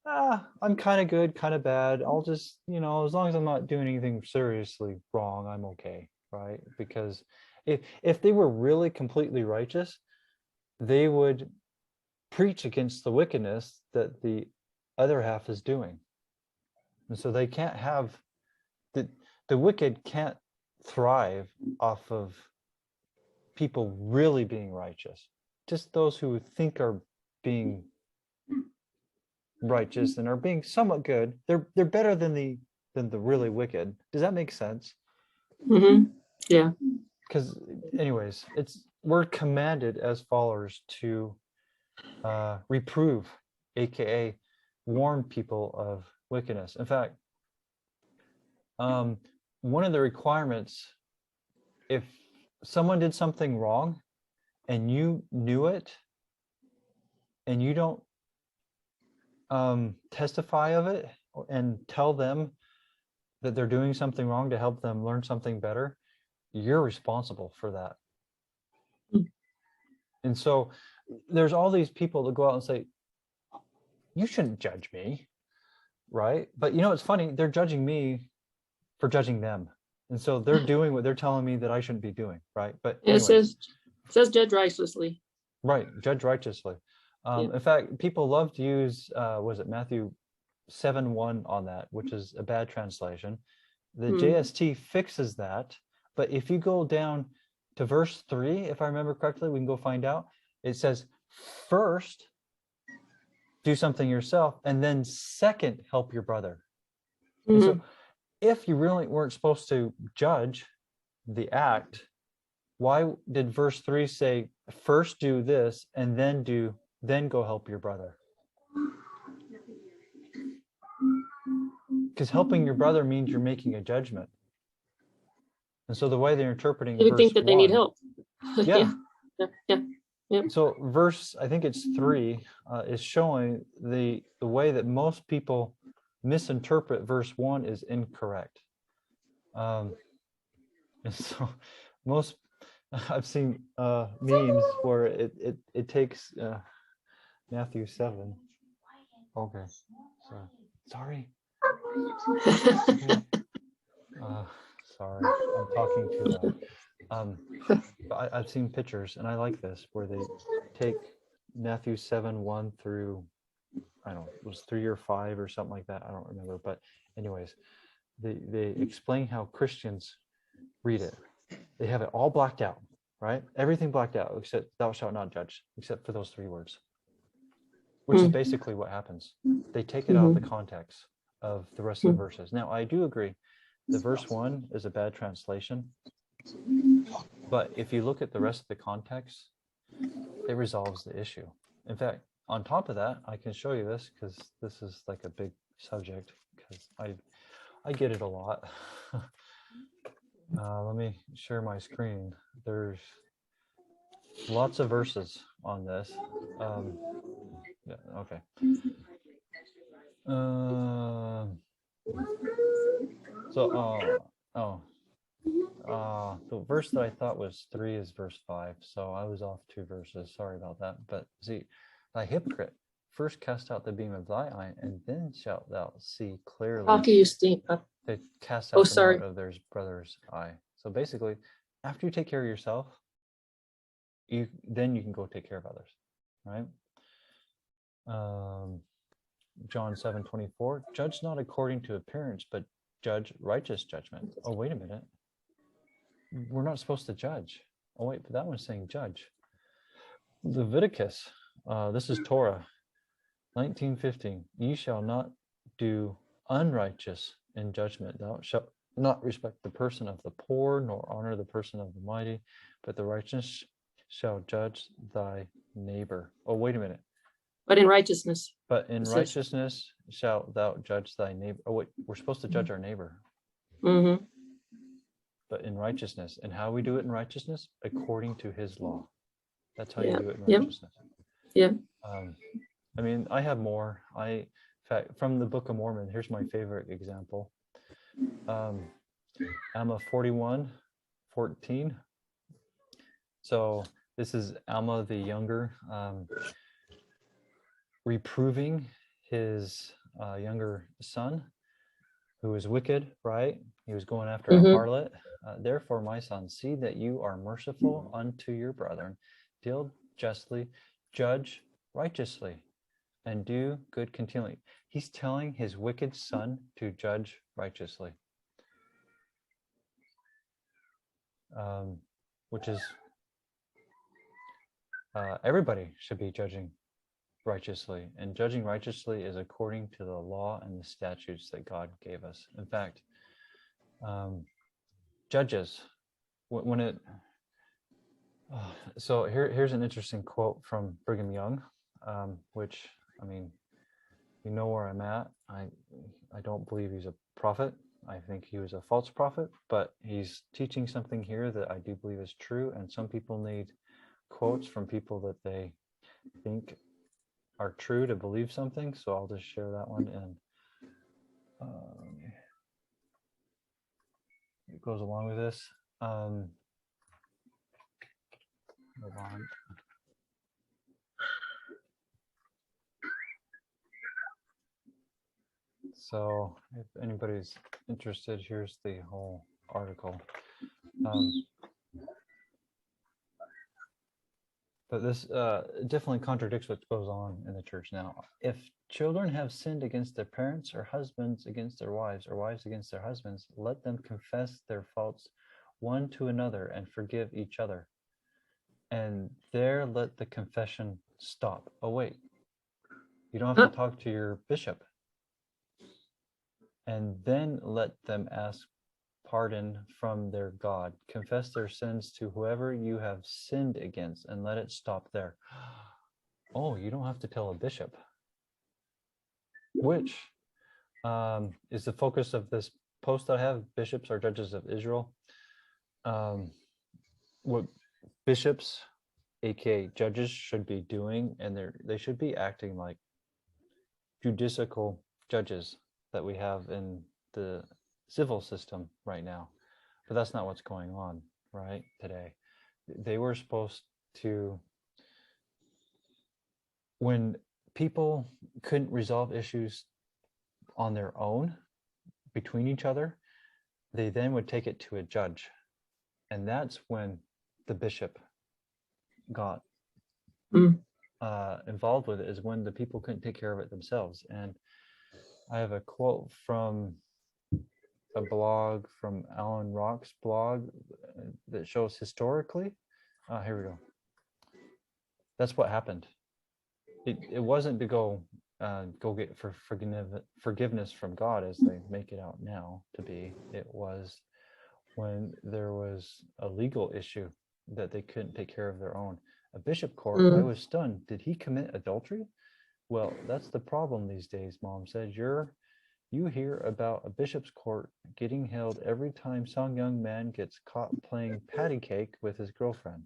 Speaker 1: I'm kind of good, kind of bad. I'll just, as long as I'm not doing anything seriously wrong, I'm okay, right? Because if they were really completely righteous, they would preach against the wickedness that the other half is doing. And so they can't have the wicked can't thrive off of people really being righteous. Just those who think are being righteous and are being somewhat good, they're better than the really wicked. Does that make sense?
Speaker 2: Yeah.
Speaker 1: Because anyways, we're commanded as followers to reprove, aka warn people of wickedness. In fact, one of the requirements, if someone did something wrong and you knew it and you don't testify of it and tell them that they're doing something wrong to help them learn something better, you're responsible for that. And so there's all these people that go out and say, you shouldn't judge me, right? But it's funny, they're judging me for judging them. And so they're doing what they're telling me that I shouldn't be doing, right? But anyways,
Speaker 2: it says judge righteously.
Speaker 1: Right, judge righteously. In fact, people love to use, was it Matthew 7:1 on that, which is a bad translation. The JST fixes that, but if you go down to verse 3, if I remember correctly, we can go find out. It says, first, do something yourself, and then second, help your brother. And so if you really weren't supposed to judge the act, why did verse 3 say, first do this, and then go help your brother? Because helping your brother means you're making a judgment. And so the way they're interpreting
Speaker 2: You would
Speaker 1: verse
Speaker 2: think that they need
Speaker 1: 1,
Speaker 2: help.
Speaker 1: Yeah.
Speaker 2: Yeah.
Speaker 1: So verse, I think it's 3, is showing the way that most people misinterpret verse 1 is incorrect. And so most I've seen memes where it takes Matthew 7. Okay, so sorry. Okay. Sorry, I'm talking too loud. But I've seen pictures, and I like this, where they take Matthew 7:1 through, I don't know, it was 3 or 5 or something like that. I don't remember. But anyways, they explain how Christians read it. They have it all blacked out, right? Everything blacked out except "thou shalt not judge," except for those 3 words, which is basically what happens. They take it out of the context of the rest of the verses. Now, I do agree, the verse 1 is a bad translation, but if you look at the rest of the context, it resolves the issue. In fact, on top of that, I can show you this, because this is like a big subject, because I get it a lot. Let me share my screen. There's lots of verses on this. Yeah, okay. The verse that I thought was 3 is verse 5, so I was off 2 verses. Sorry about that. But see, thy hypocrite, first cast out the beam of thy eye, and then shalt thou see clearly.
Speaker 2: How can you steam?
Speaker 1: They cast out the
Speaker 2: sorry.
Speaker 1: mote of their brother's eye. So basically, after you take care of yourself, then you can go take care of others, right? John 7:24, judge not according to appearance, but judge righteous judgment. Oh, wait a minute. We're not supposed to judge. Oh, wait, but that one's saying judge. Leviticus, this is Torah, 19:15. Ye shall not do unrighteous in judgment. Thou shalt not respect the person of the poor, nor honor the person of the mighty, but the righteous shall judge thy neighbor. Oh, wait a minute.
Speaker 2: But in righteousness.
Speaker 1: But in righteousness shalt thou judge thy neighbor. Oh, wait, we're supposed to judge our neighbor.
Speaker 2: Mm-hmm.
Speaker 1: But in righteousness. And how we do it in righteousness? According to his law. That's how
Speaker 2: Yeah.
Speaker 1: you do it in
Speaker 2: Yep.
Speaker 1: righteousness.
Speaker 2: Yeah.
Speaker 1: I mean, I have more. In fact, from the Book of Mormon, here's my favorite example. Alma 41:14. So this is Alma the younger, reproving his younger son, who was wicked, right? He was going after a harlot. Therefore, my son, see that you are merciful unto your brethren, deal justly, judge righteously, and do good continually. He's telling his wicked son to judge righteously, which is everybody should be judging righteously, and judging righteously is according to the law and the statutes that God gave us. In fact, Judges, when it so here's an interesting quote from Brigham Young, which, I mean, you know where I'm at. I don't believe he's a prophet. I think he was a false prophet, but he's teaching something here that I do believe is true, and some people need quotes from people that they think are true to believe something. So I'll just share that one, and it goes along with this. Hold on. So if anybody's interested, here's the whole article. But this definitely contradicts what goes on in the church now. If children have sinned against their parents, or husbands against their wives, or wives against their husbands, let them confess their faults one to another and forgive each other. And there let the confession stop. Oh, wait. You don't have to talk to your bishop. And then let them ask pardon from their God. Confess their sins to whoever you have sinned against, and let it stop there. Oh, you don't have to tell a bishop. Which is the focus of this post that I have. Bishops are judges of Israel. What bishops, aka judges, should be doing, and they should be acting like judicial judges that we have in the civil system right now, but that's not what's going on right today. They were supposed to, when people couldn't resolve issues on their own between each other, they then would take it to a judge. And that's when the bishop got involved with it, is when the people couldn't take care of it themselves. And I have a quote from a blog, from Alan Rock's blog, that shows historically. Here we go. That's what happened. It wasn't to go get forgiveness from God, as they make it out now to be. It was when there was a legal issue that they couldn't take care of their own. A bishop court, I was stunned. Did he commit adultery? Well, that's the problem these days, Mom said. You hear about a bishop's court getting held every time some young man gets caught playing patty cake with his girlfriend,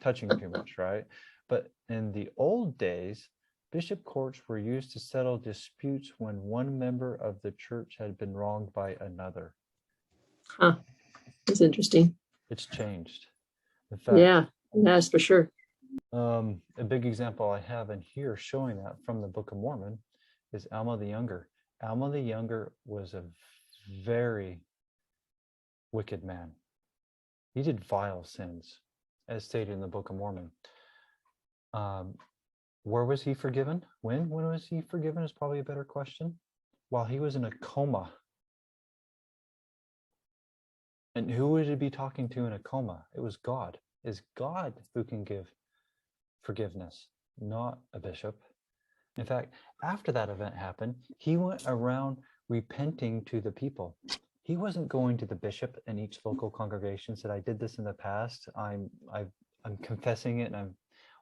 Speaker 1: touching too much, right? But in the old days, bishop courts were used to settle disputes when one member of the church had been wronged by another.
Speaker 2: Huh. That's interesting.
Speaker 1: It's changed. In fact,
Speaker 2: Yeah, that's for sure.
Speaker 1: a big example I have in here showing that from the Book of Mormon is Alma the Younger. Alma the Younger was a very wicked man. He did vile sins, as stated in the Book of Mormon. Where was he forgiven? When was he forgiven is probably a better question. While he was in a coma. And who would he be talking to in a coma? It was God. It's God who can give forgiveness, not a bishop. In fact, after that event happened, he went around repenting to the people. He wasn't going to the bishop in each local congregation, said, I did this in the past. I'm confessing it, and I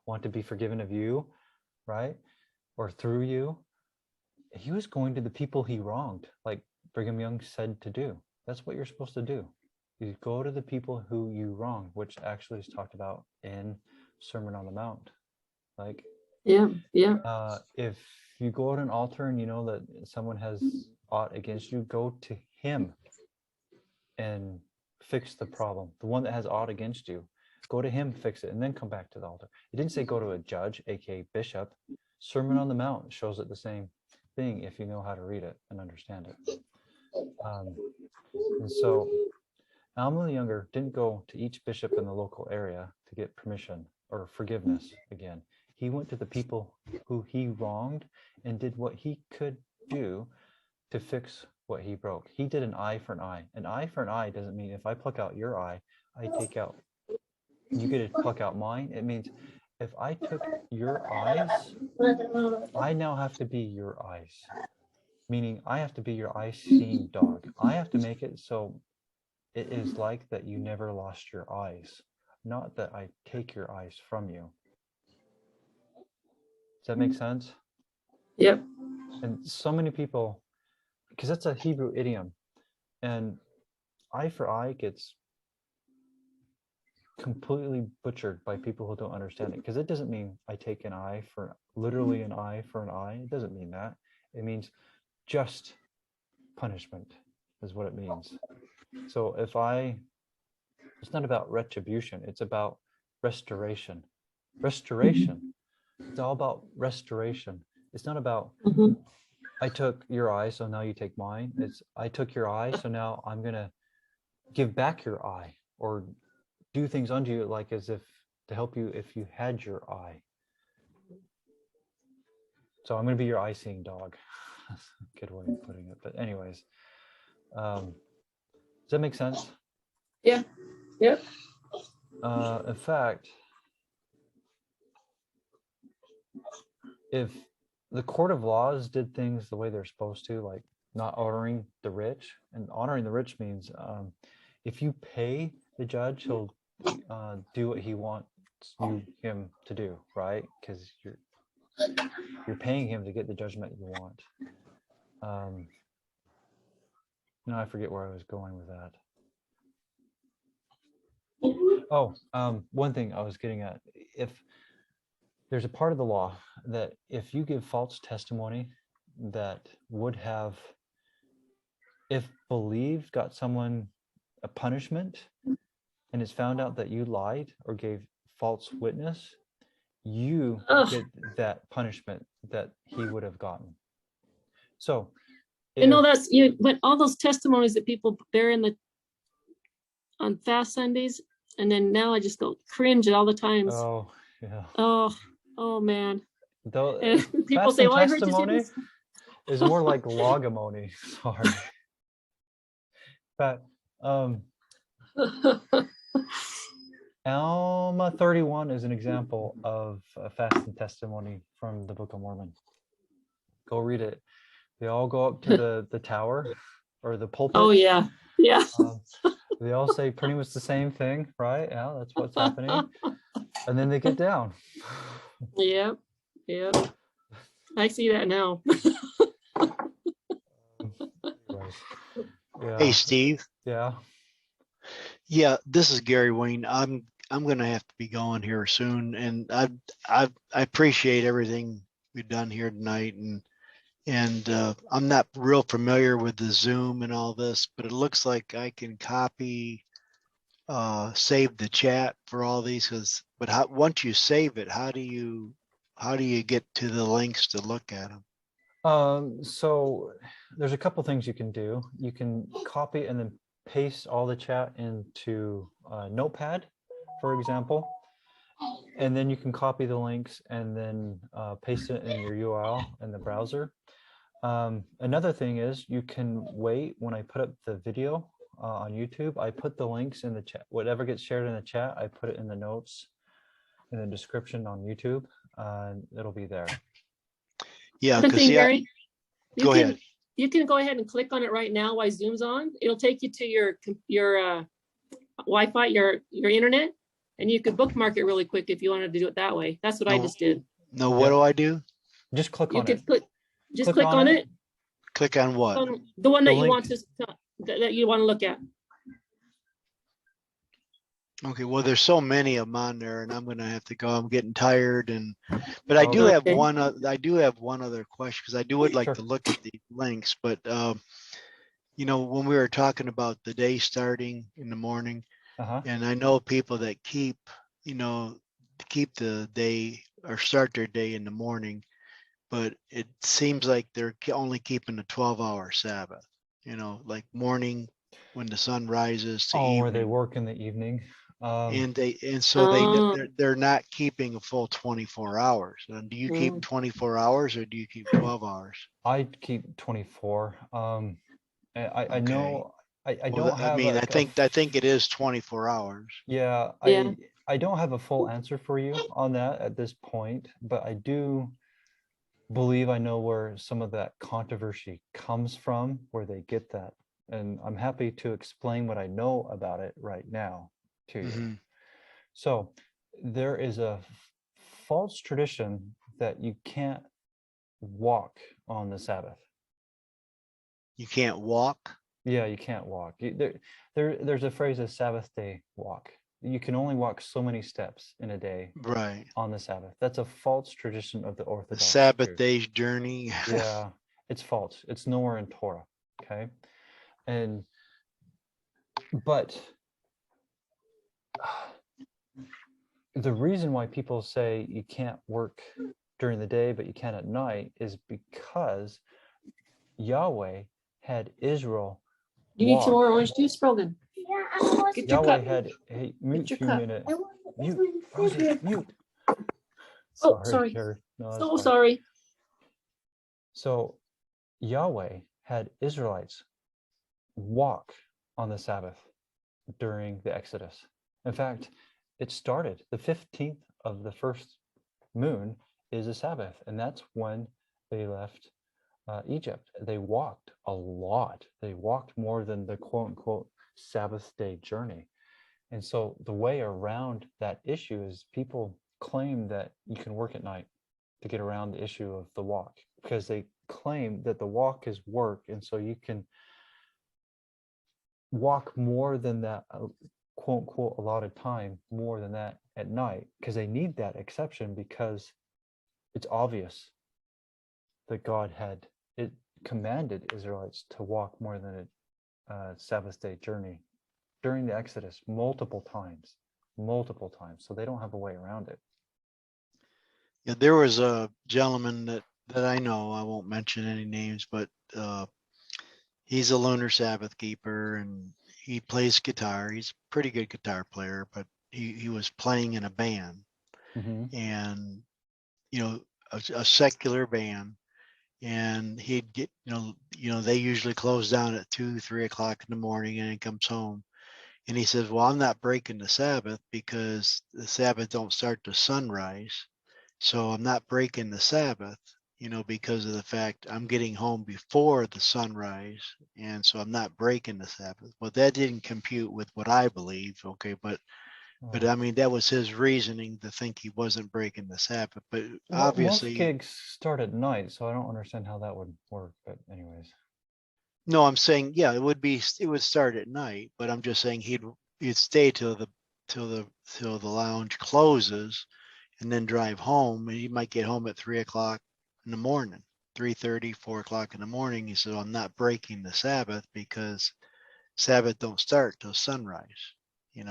Speaker 1: want to be forgiven of you, right? Or through you. He was going to the people he wronged, like Brigham Young said to do. That's what you're supposed to do. You go to the people who you wrong, which actually is talked about in Sermon on the Mount. Like,
Speaker 2: Yeah.
Speaker 1: if you go to an altar and you know that someone has aught against you, go to him and fix the problem. The one that has aught against you, go to him, fix it, and then come back to the altar. It didn't say go to a judge, aka bishop. Sermon on the Mount shows it the same thing if you know how to read it and understand it. And so Alma the Younger didn't go to each bishop in the local area to get permission or forgiveness again. He went to the people who he wronged and did what he could do to fix what he broke. He did an eye for an eye. An eye for an eye doesn't mean if I pluck out your eye, I take out, you get to pluck out mine. It means if I took your eyes, I now have to be your eyes. Meaning I have to be your eye-seeing dog. I have to make it so it is like that you never lost your eyes, not that I take your eyes from you. Does that make sense?
Speaker 2: Yep.
Speaker 1: And so many people, because that's a Hebrew idiom, and eye for eye gets completely butchered by people who don't understand it, because it doesn't mean I take an eye for literally an eye for an eye. It doesn't mean that. It means just punishment is what it means. So it's not about retribution, it's about restoration. Restoration. It's all about restoration. It's not about I took your eye, so now you take mine. It's I took your eye, so now I'm gonna give back your eye, or do things unto you like as if to help you if you had your eye. So I'm gonna be your eye-seeing dog. That's a good way of putting it. But anyways, does that make sense?
Speaker 2: Yeah. Yep.
Speaker 1: In fact, if the court of laws did things the way they're supposed to, like not honoring the rich, and honoring the rich means if you pay the judge, he'll do what he wants him to do, right? Because you're paying him to get the judgment you want. No, I forget where I was going with that. Oh, one thing I was getting at, if there's a part of the law that if you give false testimony that would have, if believed got someone a punishment and it's found out that you lied or gave false witness, you
Speaker 2: Ugh.
Speaker 1: get that punishment that he would have gotten. So
Speaker 2: You know,
Speaker 1: if-
Speaker 2: that's you, but all those testimonies that people bear on fast Sundays, and then now I just go cringe at all the times.
Speaker 1: oh yeah.
Speaker 2: Oh man.
Speaker 1: Though
Speaker 2: And people
Speaker 1: fast
Speaker 2: say,
Speaker 1: and
Speaker 2: well, I heard you say
Speaker 1: testimony
Speaker 2: this.
Speaker 1: is more like logamony. Sorry. But Alma 31 is an example of a fast and testimony from the Book of Mormon. Go read it. They all go up to the tower or the pulpit.
Speaker 2: Oh yeah. Yeah.
Speaker 1: They all say pretty much the same thing, right? Yeah, that's what's happening. And then they get down.
Speaker 2: Yep. Yep. I see that now.
Speaker 1: Anyways, yeah.
Speaker 3: Hey, Steve.
Speaker 1: Yeah.
Speaker 3: Yeah, this is Gary Wayne. I'm gonna have to be going here soon, and I appreciate everything we've done here tonight, and I'm not real familiar with the Zoom and all this, but it looks like I can copy, save the chat for all these. But once you save it, how do you get to the links to look at them?
Speaker 1: So there's a couple things you can do. You can copy and then paste all the chat into Notepad, for example, and then you can copy the links and then paste it in your URL in the browser. Another thing is you can wait when I put up the video on YouTube. I put the links in the chat. Whatever gets shared in the chat, I put it in the notes in the description on YouTube. It'll be there.
Speaker 3: Yeah,
Speaker 2: The
Speaker 3: because
Speaker 2: thing, Gary,
Speaker 3: go ahead.
Speaker 2: You can go ahead and click on it right now while Zoom's on. It'll take you to your Wi-Fi, your internet, and you could bookmark it really quick if you wanted to do it that way. That's what I
Speaker 3: No.
Speaker 2: just did.
Speaker 3: No, what do I do?
Speaker 1: Just click
Speaker 2: You
Speaker 1: on
Speaker 2: could
Speaker 1: it.
Speaker 2: click on it.
Speaker 3: Click on what?
Speaker 2: On the one
Speaker 1: The
Speaker 2: that you want
Speaker 1: link.
Speaker 2: that you want to look at.
Speaker 3: Okay, well, there's so many of them on there, and I'm gonna have to go. I'm getting tired, but I do have
Speaker 2: Okay.
Speaker 3: I do have one other question, because I would like
Speaker 1: Sure.
Speaker 3: to look at the links. But you know, when we were talking about the day starting in the morning, and I know people that keep the day or start their day in the morning, but it seems like they're only keeping a 12-hour Sabbath. You know, like morning when the sun rises to
Speaker 1: Or they
Speaker 3: evening.
Speaker 1: work in the evening.
Speaker 3: So they're not keeping a full 24 hours. And do you keep 24 hours or do you keep 12 hours?
Speaker 1: I keep 24. I know I
Speaker 3: Well,
Speaker 1: don't have
Speaker 3: I think it is 24 hours.
Speaker 1: yeah,
Speaker 2: Yeah.
Speaker 1: I don't have a full answer for you on that at this point, but I do believe I know where some of that controversy comes from, where they get that. And I'm happy to explain what I know about it right now to you.
Speaker 3: Mhm.
Speaker 1: So there is a false tradition that you can't walk on the Sabbath.
Speaker 3: You can't walk.
Speaker 1: Yeah, you can't walk. There's a phrase, a Sabbath day walk. You can only walk so many steps in a day
Speaker 3: Right.
Speaker 1: on the Sabbath. That's a false tradition of the
Speaker 3: The
Speaker 1: Orthodox
Speaker 3: Sabbath
Speaker 1: Jews.
Speaker 3: day's journey.
Speaker 1: Yeah, it's false. It's nowhere in Torah. Okay. But the reason why people say you can't work during the day, but you can at night is because Yahweh had Israel
Speaker 2: You need some
Speaker 1: walk.
Speaker 2: more orange juice, Brogan?
Speaker 5: Yeah, I want
Speaker 2: Get your
Speaker 1: Yahweh
Speaker 2: cup.
Speaker 1: had, hey, mute
Speaker 2: your
Speaker 1: for a
Speaker 2: cup.
Speaker 1: minute.
Speaker 5: I want
Speaker 1: Mute,
Speaker 5: some
Speaker 1: Rosie,
Speaker 5: food.
Speaker 1: mute.
Speaker 2: Oh, sorry.
Speaker 1: Carrie. No, that's
Speaker 2: So
Speaker 1: fine.
Speaker 2: sorry.
Speaker 1: So Yahweh had Israelites walk on the Sabbath during the Exodus. In fact, it started the 15th of the first moon is a Sabbath, and that's when they left Egypt. They walked a lot. They walked more than the quote unquote Sabbath day journey. And so the way around that issue is people claim that you can work at night to get around the issue of the walk, because they claim that the walk is work. And so you can walk more than that quote unquote allotted time, more than that at night, because they need that exception, because it's obvious that God had commanded Israelites to walk more than Sabbath day journey during the Exodus multiple times. So they don't have a way around it.
Speaker 6: Yeah, there was a gentleman that I know, I won't mention any names, but he's a lunar Sabbath keeper and he plays guitar. He's a pretty good guitar player, but he was playing in a band
Speaker 1: Mhm.
Speaker 6: and, a secular band. And he'd get, they usually close down at 2, 3 o'clock in the morning and he comes home. And he says, well, I'm not breaking the Sabbath because the Sabbath don't start to sunrise. So I'm not breaking the Sabbath, because of the fact I'm getting home before the sunrise. And so I'm not breaking the Sabbath. Well, that didn't compute with what I believe. Okay. But
Speaker 1: Oh.
Speaker 6: I mean, that was his reasoning to think he wasn't breaking the Sabbath. But
Speaker 1: Well, most
Speaker 6: obviously,
Speaker 1: gigs start at night, so I don't understand how that would work. But anyways,
Speaker 6: no, I'm saying, yeah, it would start at night, but I'm just saying he'd stay till the lounge closes and then drive home. And he might get home at 3 o'clock in the morning, 3:30, 4 o'clock in the morning. He said, I'm not breaking the Sabbath because Sabbath don't start till sunrise, and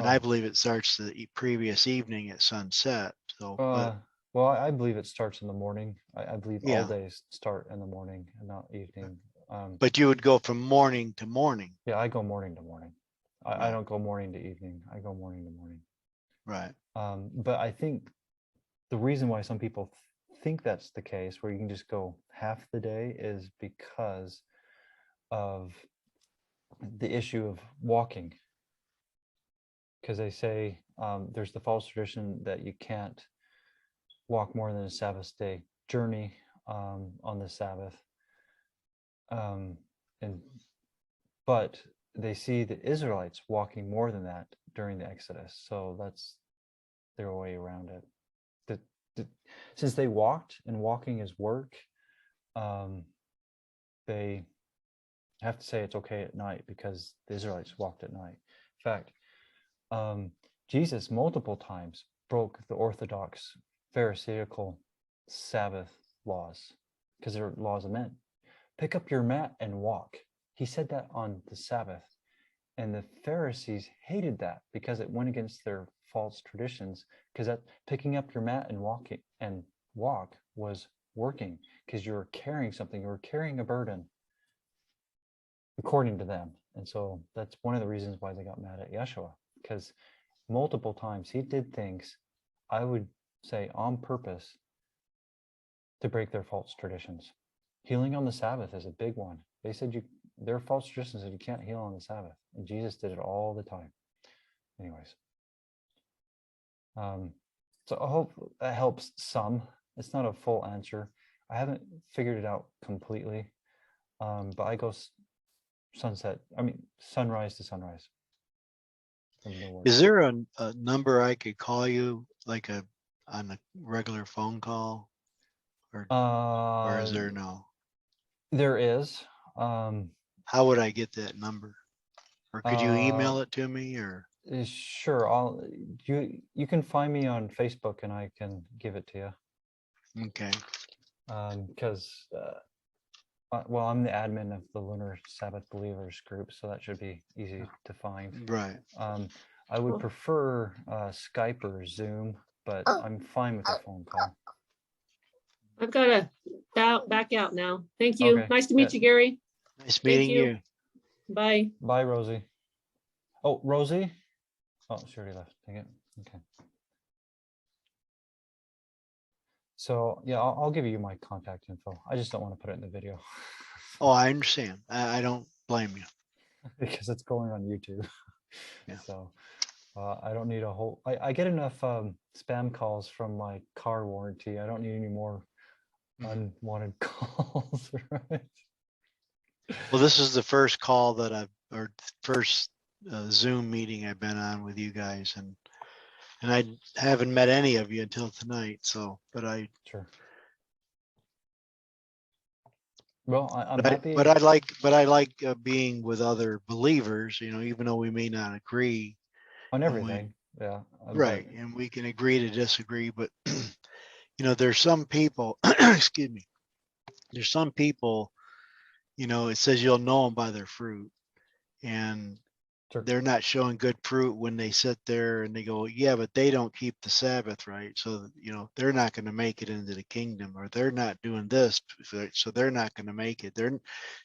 Speaker 6: I
Speaker 1: well,
Speaker 6: believe it starts the previous evening at sunset. So, but
Speaker 1: well, I believe it starts in the morning. I believe all
Speaker 6: yeah,
Speaker 1: days start in the morning and not evening.
Speaker 6: but you would go from morning to morning.
Speaker 1: Yeah, I go morning to morning. I
Speaker 6: Right.
Speaker 1: don't go morning to evening. I go morning to morning.
Speaker 6: Right.
Speaker 1: But I think the reason why some people think that's the case, where you can just go half the day, is because of the issue of walking. Because they say there's the false tradition that you can't walk more than a Sabbath day journey on the Sabbath. But they see the Israelites walking more than that during the Exodus, so that's their way around it. Since they walked and walking is work, they have to say it's okay at night because the Israelites walked at night. In fact, Jesus multiple times broke the Orthodox Pharisaical Sabbath laws because they're laws of men. Pick up your mat and walk. He said that on the Sabbath. And the Pharisees hated that because it went against their false traditions, because that picking up your mat and walk was working because you were carrying something, you were carrying a burden according to them. And so that's one of the reasons why they got mad at Yeshua, because multiple times he did things, I would say on purpose, to break their false traditions. Healing on the Sabbath is a big one. They said their false traditions said you can't heal on the Sabbath, and Jesus did it all the time. Anyways, so I hope that helps some. It's not a full answer. I haven't figured it out completely, but I go sunrise to sunrise.
Speaker 6: Is there a number I could call you, like on a regular phone call, or is there no?
Speaker 1: There is.
Speaker 6: How would I get that number? Or could you email it to me, or?
Speaker 1: Sure. You can find me on Facebook and I can give it to you.
Speaker 6: Okay.
Speaker 1: Because well, I'm the admin of the Lunar Sabbath Believers group, so that should be easy to find.
Speaker 6: Right.
Speaker 1: I would prefer Skype or Zoom, but I'm fine with a phone call.
Speaker 2: I've got to back out now. Thank you.
Speaker 1: Okay.
Speaker 2: Nice to meet you, Gary.
Speaker 6: Nice meeting you.
Speaker 2: Bye.
Speaker 1: Bye, Rosie. Oh, Rosie? Oh, she already left. Dang it. Okay. So yeah, I'll give you my contact info. I just don't want to put it in the video.
Speaker 6: Oh, I understand. I don't blame you.
Speaker 1: Because it's going on YouTube.
Speaker 6: Yeah.
Speaker 1: So I don't need a whole, I get enough spam calls from my car warranty. I don't need any more unwanted calls, right?
Speaker 6: Well, this is the first call that or first Zoom meeting I've been on with you guys, and I haven't met any of you until tonight. So, but
Speaker 1: Sure. Well, I'm happy.
Speaker 6: But I like being with other believers. Even though we may not agree
Speaker 1: on everything. Yeah.
Speaker 6: Right, and we can agree to disagree, but there's some people. Excuse me. There's some people, it says you'll know them by their fruit. And
Speaker 1: Sure.
Speaker 6: they're not showing good fruit when they sit there and they go, yeah, but they don't keep the Sabbath right. So, they're not going to make it into the kingdom, or they're not doing this. So they're not going to make it. They're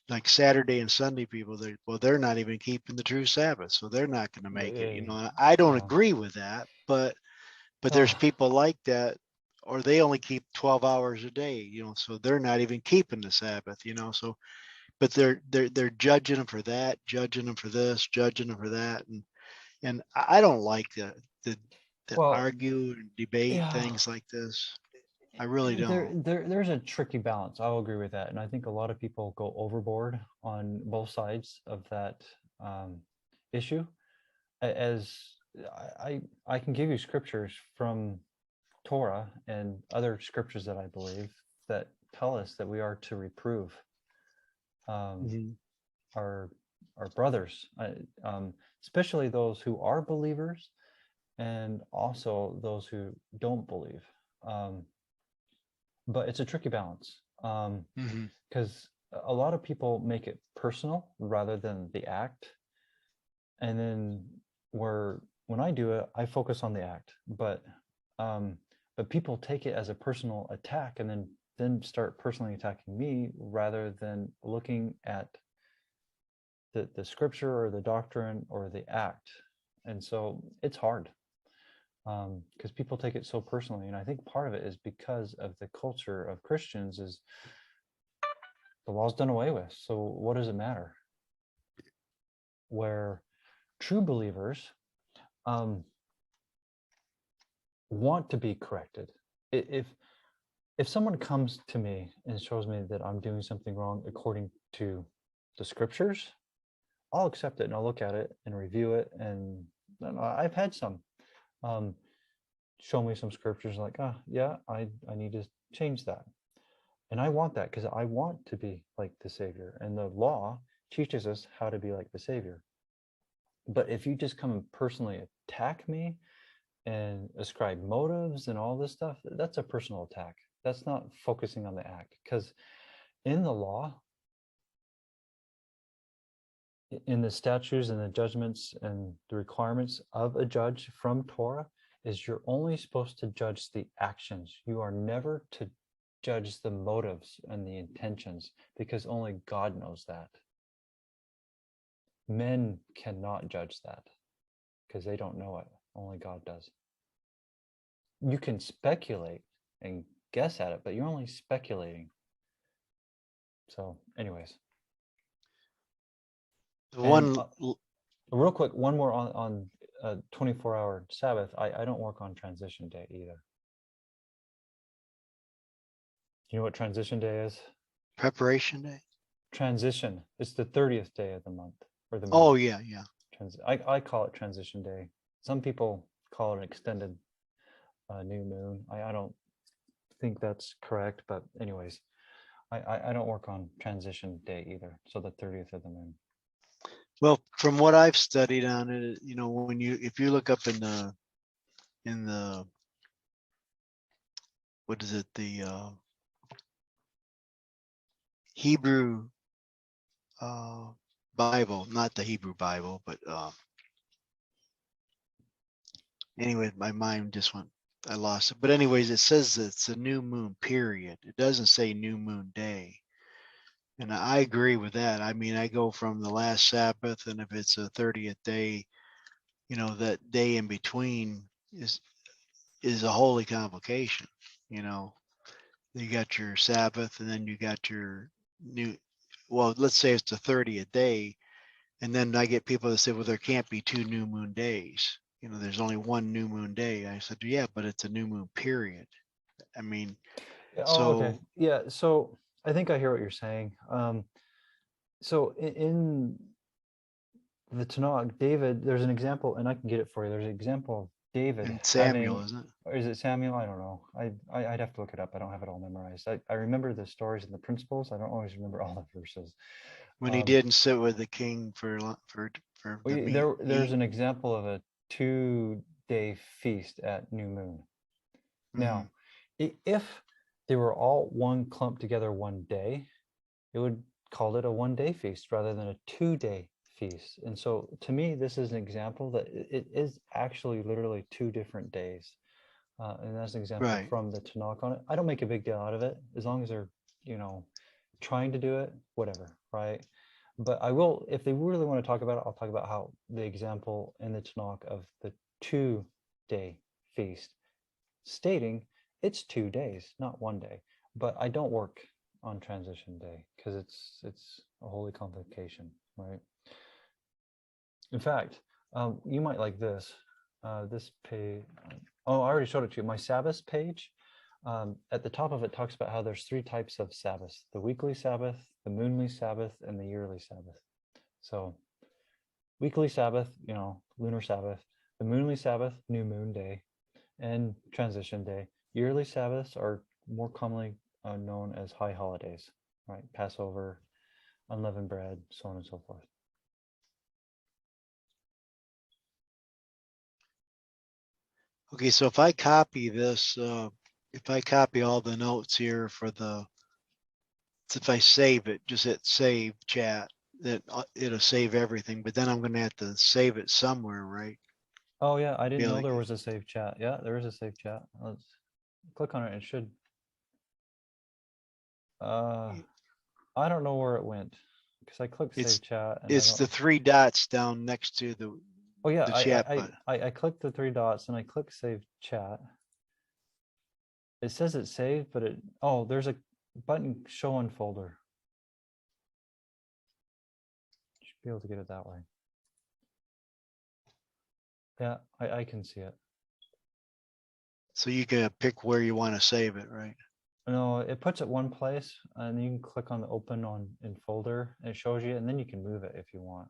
Speaker 6: like Saturday and Sunday people. They're not even keeping the true Sabbath. So they're not going to make it. I don't agree with that, but there's people like that, or they only keep 12 hours a day, so they're not even keeping the Sabbath, so, but they're judging them for that, judging them for this, judging them for that. And I don't like the
Speaker 1: Well,
Speaker 6: argue and debate
Speaker 1: yeah.
Speaker 6: things like this. I really don't.
Speaker 1: There's a tricky balance. I'll agree with that. And I think a lot of people go overboard on both sides of that issue. As I can give you scriptures from Torah and other scriptures that I believe that tell us that we are to reprove our brothers, especially those who are believers and also those who don't believe. But it's a tricky balance because a lot of people make it personal rather than the act. And then when I do it, I focus on the act, but people take it as a personal attack and then start personally attacking me rather than looking at the scripture or the doctrine or the act. And so it's hard because people take it so personally. And I think part of it is because of the culture of Christians is the law's done away with. So what does it matter? Where true believers want to be corrected. If someone comes to me and shows me that I'm doing something wrong according to the scriptures, I'll accept it and I'll look at it and review it. And I've had some show me some scriptures like, yeah, I need to change that. And I want that because I want to be like the Savior. And the law teaches us how to be like the Savior. But if you just come and personally attack me and ascribe motives and all this stuff, that's a personal attack. That's not focusing on the act. Because in the law, in the statutes and the judgments and the requirements of a judge from Torah, is you're only supposed to judge the actions. You are never to judge the motives and the intentions, because only God knows that. Men cannot judge that because they don't know it. Only God does. You can speculate and guess at it, but you're only speculating. So anyways. Real quick, one more on 24-hour Sabbath. I don't work on transition day either. You know what transition day is?
Speaker 6: Preparation day.
Speaker 1: Transition. It's the 30th day of the month. Or the month.
Speaker 6: Oh yeah.
Speaker 1: I call it transition day. Some people call it an extended new moon. I don't think that's correct, but anyways, I don't work on transition day either. So the 30th of the moon.
Speaker 6: Well, from what I've studied on it, if you look up in the what is it, the Hebrew Bible, not the Hebrew Bible, but anyway, my mind just went, I lost it. But anyways, it says that it's a new moon period. It doesn't say new moon day. And I agree with that. I mean, I go from the last Sabbath, and if it's a 30th day, that day in between is a holy convocation. You got your Sabbath, and then you got your let's say it's the 30th day. And then I get people that say, well, there can't be two new moon days. There's only one new moon day. I said, yeah, but it's a new moon period. I mean,
Speaker 1: okay. Yeah. So I think I hear what you're saying. So in the Tanakh, David, there's an example, and I can get it for you. There's an example of David.
Speaker 6: And Samuel, isn't it?
Speaker 1: Or is it Samuel? I don't know. I'd have to look it up. I don't have it all memorized. I remember the stories and the principles. I don't always remember all the verses.
Speaker 6: When he didn't sit with the king for the
Speaker 1: there's an example of a 2-day feast at new moon. Now, if they were all one clumped together one day, it would called it a 1-day feast rather than a 2-day feast. And so to me, this is an example that it is actually literally 2 different days. And that's an example
Speaker 6: Right.
Speaker 1: from the Tanakh on it. I don't make a big deal out of it as long as they're, trying to do it, whatever, right? But I will, if they really want to talk about it, I'll talk about how the example in the Tanakh of the 2-day feast, stating it's 2 days, not 1 day. But I don't work on transition day because it's a holy convocation, right? In fact, you might like this. This page. Oh, I already showed it to you. My Sabbaths page. At the top of it talks about how there's 3 types of Sabbaths: the weekly Sabbath, the moonly Sabbath, and the yearly Sabbath. So, weekly Sabbath, lunar Sabbath; the moonly Sabbath, new moon day, and transition day. Yearly Sabbaths are more commonly known as high holidays, right? Passover, unleavened bread, so on and so forth.
Speaker 6: Okay, so if I copy this, if I copy all the notes here if I save it, just hit save chat, that it'll save everything, but then I'm gonna have to save it somewhere, right?
Speaker 1: Oh yeah, I didn't know
Speaker 6: like-
Speaker 1: there was a save chat. Yeah, there is a save chat. Let's click on it. It should. I don't know where it went because I clicked
Speaker 6: It's-
Speaker 1: save chat and
Speaker 6: It's the 3 dots down next to the
Speaker 1: Oh yeah,
Speaker 6: chat button.
Speaker 1: I clicked the 3 dots and I click save chat. It says it's saved, but there's a button show in folder. Should be able to get it that way. Yeah, I can see it.
Speaker 6: So you can pick where you want to save it, right?
Speaker 1: No, it puts it one place and you can click on the open in folder and it shows you, and then you can move it if you want.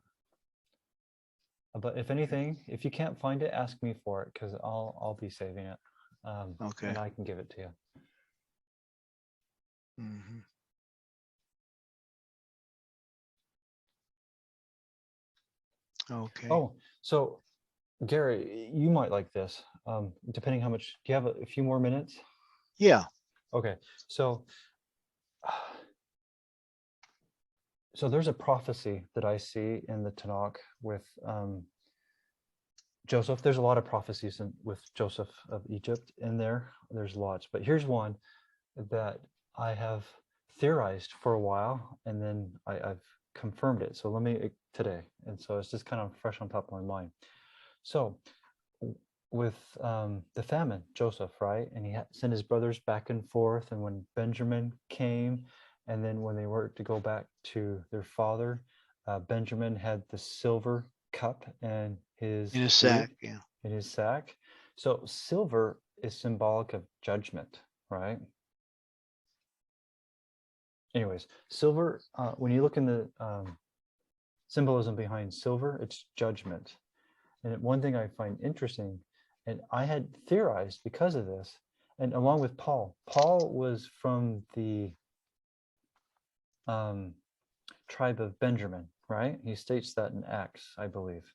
Speaker 1: But if anything, if you can't find it, ask me for it because I'll be saving it.
Speaker 6: Okay.
Speaker 1: And I can give it to you.
Speaker 6: Mhm. Okay.
Speaker 1: Oh, so Gary, you might like this. Depending how much, do you have a few more minutes?
Speaker 6: Yeah.
Speaker 1: Okay, so there's a prophecy that I see in the Tanakh with Joseph. There's a lot of prophecies with Joseph of Egypt in there. There's lots, but here's one that I have theorized for a while, and then I've confirmed it. So today, and so it's just kind of fresh on top of my mind. So with the famine, Joseph, right? And he sent his brothers back and forth. And when Benjamin came, and then when they were to go back to their father, Benjamin had the silver cup and in
Speaker 6: his sack, yeah.
Speaker 1: In his sack. So silver is symbolic of judgment, right? Anyways, silver, when you look in the symbolism behind silver, it's judgment. And one thing I find interesting, and I had theorized because of this, and along with Paul was from the tribe of Benjamin, right? He states that in Acts, I believe.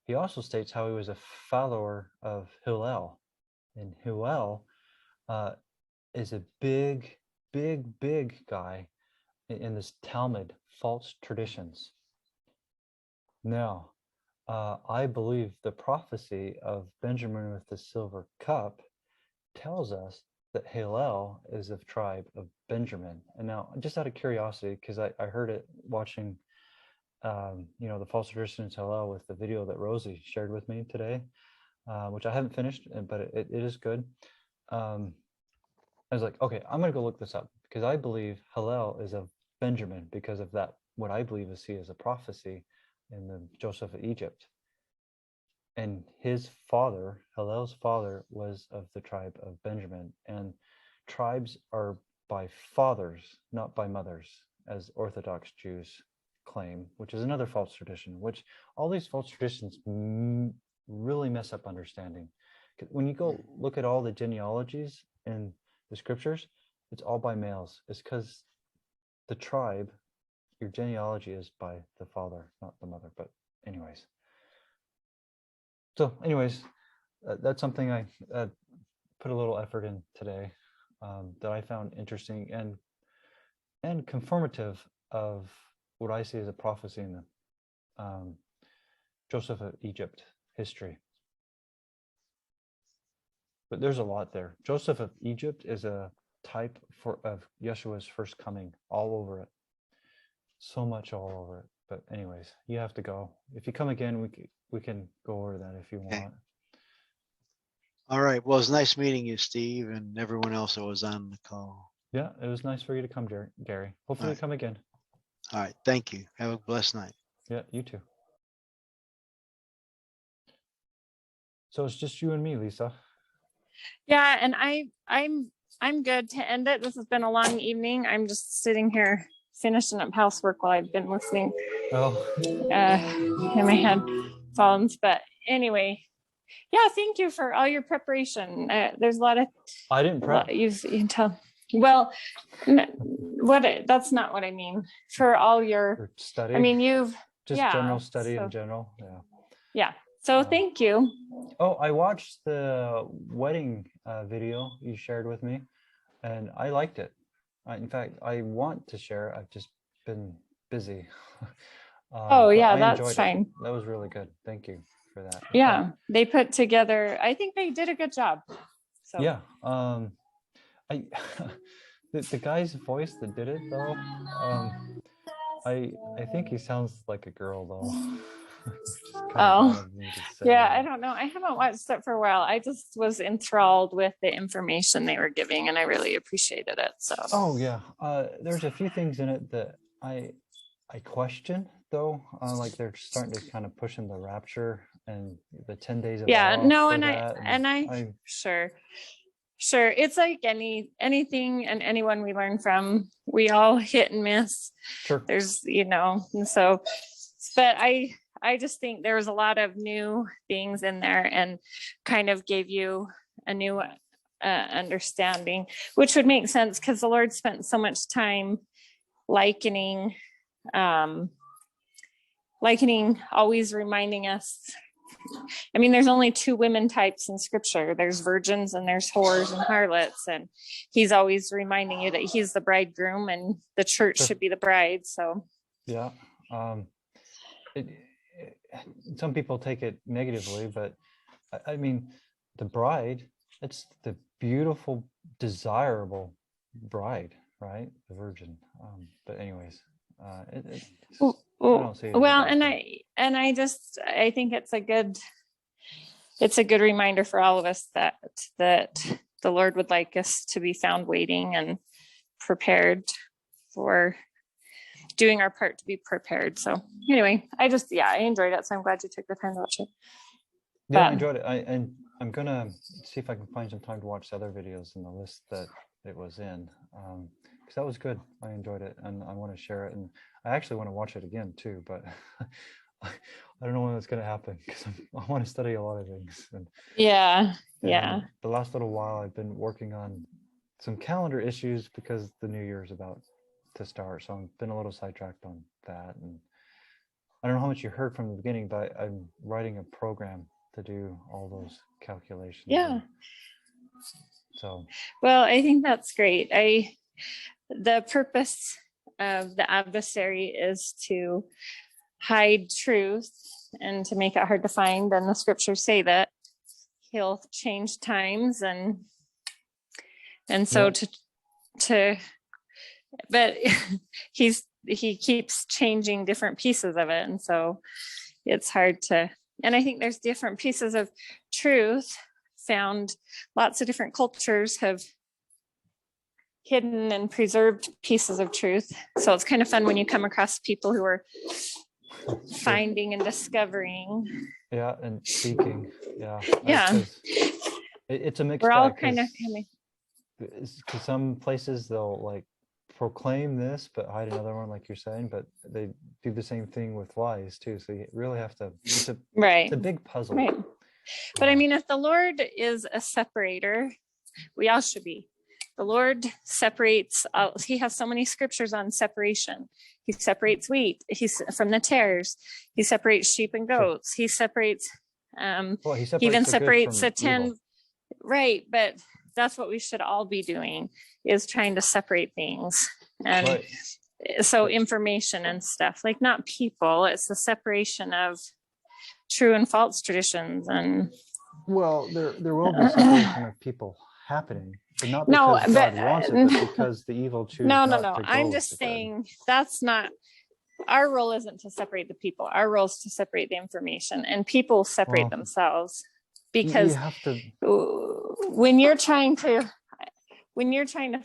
Speaker 1: He also states how he was a follower of Hillel, and Hillel is a big guy in this Talmud, false traditions. Now, I believe the prophecy of Benjamin with the silver cup tells us that Hillel is of tribe of Benjamin. And now, just out of curiosity, because I heard it watching, the false traditions Hillel with the video that Rosie shared with me today, which I haven't finished, but it is good. I was like, okay, I'm going to go look this up because I believe Hillel is of Benjamin because of that, what I believe is as a prophecy in the Joseph of Egypt. And his father, Hillel's father, was of the tribe of Benjamin. And tribes are by fathers, not by mothers, as Orthodox Jews claim, which is another false tradition, which all these false traditions really mess up understanding. When you go look at all the genealogies in the scriptures, it's all by males. It's because the tribe, your genealogy is by the father, not the mother. But anyways. So anyways, that's something I put a little effort in today that I found interesting. And and confirmative of what I see as a prophecy in the Joseph of Egypt history. But there's a lot there. Joseph of Egypt is a type of Yeshua's first coming, all over it. So much all over it. But anyways, you have to go. If you come again, we can go over that if you
Speaker 6: Okay.
Speaker 1: want.
Speaker 6: All right. Well, it's nice meeting you, Steve, and everyone else that was on the call.
Speaker 1: Yeah, it was nice for you to come, Gary. Hopefully you come again.
Speaker 6: All right. Thank you. Have a blessed night.
Speaker 1: Yeah, you too. So it's just you and me, Lisa.
Speaker 4: Yeah, and I'm good to end it. This has been a long evening. I'm just sitting here finishing up housework while I've been listening
Speaker 1: Oh,
Speaker 4: in my headphones. But anyway, yeah, thank you for all your preparation. There's a lot of
Speaker 1: I didn't prep.
Speaker 4: you can tell. Well, that's not what I mean. For all your,
Speaker 1: For study.
Speaker 4: I mean, you've
Speaker 1: just
Speaker 4: yeah,
Speaker 1: general study
Speaker 4: so,
Speaker 1: in general. Yeah.
Speaker 4: Yeah. So thank you.
Speaker 1: Oh, I watched the wedding video you shared with me, and I liked it. In fact, I want to share. I've just been busy.
Speaker 4: Oh
Speaker 1: but
Speaker 4: yeah,
Speaker 1: I
Speaker 4: that's
Speaker 1: enjoyed
Speaker 4: fine.
Speaker 1: it. That was really good. Thank you for that.
Speaker 4: Yeah, they put together. I think they did a good job. So
Speaker 1: Yeah. I the guy's voice that did it though. I think he sounds like a girl though.
Speaker 4: Oh, yeah, I don't know. I haven't watched it for a while. I just was enthralled with the information they were giving, and I really appreciated it. So.
Speaker 1: Oh yeah, there's a few things in it that I question though. Like they're starting to kind of push in the rapture and the 10 days of
Speaker 4: Yeah,
Speaker 1: awe
Speaker 4: no,
Speaker 1: for
Speaker 4: and
Speaker 1: that,
Speaker 4: I sure. It's like anything and anyone we learn from. We all hit and miss.
Speaker 1: Sure.
Speaker 4: There's and so, but I just think there was a lot of new things in there and kind of gave you a new understanding, which would make sense because the Lord spent so much time likening, always reminding us. I mean, there's only two women types in scripture. There's virgins and there's whores and harlots. And he's always reminding you that he's the bridegroom and the church should be the bride. So,
Speaker 1: yeah. Some people take it negatively, but I mean, the bride, it's the beautiful, desirable bride, right? The virgin. But anyways, I don't see it.
Speaker 4: Well, and I think it's a good reminder for all of us that the Lord would like us to be found waiting and prepared for doing our part to be prepared. So anyway, I enjoyed it. So I'm glad you took the time to watch it.
Speaker 1: Yeah, I enjoyed it. I'm gonna see if I can find some time to watch the other videos in the list that it was in. Because that was good. I enjoyed it, and I want to share it. And I actually want to watch it again too, but I don't know when that's going to happen because I want to study a lot of things. And the last little while, I've been working on some calendar issues because the new year is about to start. So I've been a little sidetracked on that. And I don't know how much you heard from the beginning, but I'm writing a program to do all those calculations.
Speaker 4: Yeah.
Speaker 1: So.
Speaker 4: Well, I think that's great. The purpose of the adversary is to hide truth and to make it hard to find. And the scriptures say that he'll change times and so but he keeps changing different pieces of it. And so it's hard to, and I think there's different pieces of truth found. Lots of different cultures have hidden and preserved pieces of truth. So it's kind of fun when you come across people who are finding and discovering.
Speaker 1: Yeah, and speaking. Yeah.
Speaker 4: Yeah.
Speaker 1: It's a mixed
Speaker 4: We're all
Speaker 1: bag,
Speaker 4: kind of
Speaker 1: because some places they'll like proclaim this but hide another one, like you're saying, but they do the same thing with lies too. So you really have to, it's a big puzzle.
Speaker 4: Right. But I mean, if the Lord is a separator, we all should be. The Lord separates, he has so many scriptures on separation. He separates wheat from the tares. He separates sheep and goats. He separates, he even separates the 10, right? But that's what we should all be doing, is trying to separate things. And
Speaker 1: Right.
Speaker 4: so information and stuff, like not people, it's the separation of true and false traditions. And
Speaker 1: Well, there will be separation of people happening, but not
Speaker 4: no,
Speaker 1: because
Speaker 4: but
Speaker 1: God wants it, but because the evil choose
Speaker 4: no,
Speaker 1: not to
Speaker 4: I'm
Speaker 1: go
Speaker 4: just
Speaker 1: with the good.
Speaker 4: saying that's not our role. Isn't to separate the people. Our role is to separate the information, and people separate
Speaker 1: Well,
Speaker 4: themselves
Speaker 1: You
Speaker 4: because
Speaker 1: have to.
Speaker 4: when you're trying to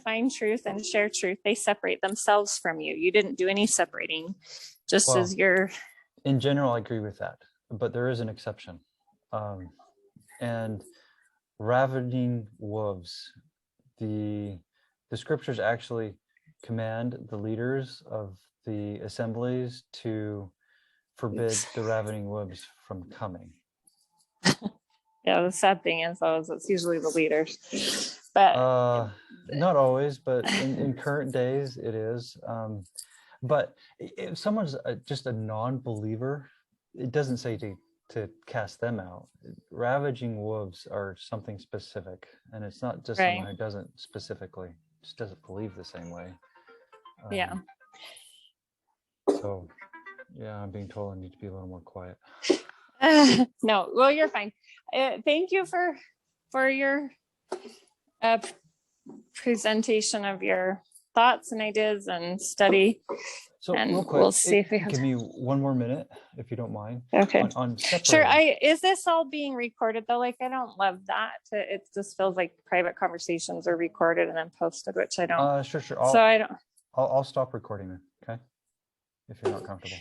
Speaker 4: find truth and share truth, they separate themselves from you. You didn't do any separating, just
Speaker 1: Well,
Speaker 4: as you're.
Speaker 1: In general, I agree with that, but there is an exception. And ravening wolves, the scriptures actually command the leaders of the assemblies to forbid the ravening wolves from coming.
Speaker 4: Yeah, the sad thing is, though, is it's usually the leaders, but
Speaker 1: Not always, but in current days it is. But if someone's just a non-believer, it doesn't say to cast them out. Ravaging wolves are something specific, and it's not just
Speaker 4: Right.
Speaker 1: someone who just doesn't believe the same way.
Speaker 4: Yeah.
Speaker 1: So, yeah, I'm being told I need to be a little more quiet.
Speaker 4: No, well, you're fine. Thank you for your presentation of your thoughts and ideas and study.
Speaker 1: So
Speaker 4: And
Speaker 1: real quick,
Speaker 4: we'll see if we have
Speaker 1: give me one more minute, if you don't mind.
Speaker 4: Okay.
Speaker 1: On separating.
Speaker 4: Sure. Is this all being recorded though? Like, I don't love that. It just feels like private conversations are recorded and then posted, which I don't.
Speaker 1: Sure.
Speaker 4: So I don't.
Speaker 1: I'll stop recording then. Okay. If you're not comfortable.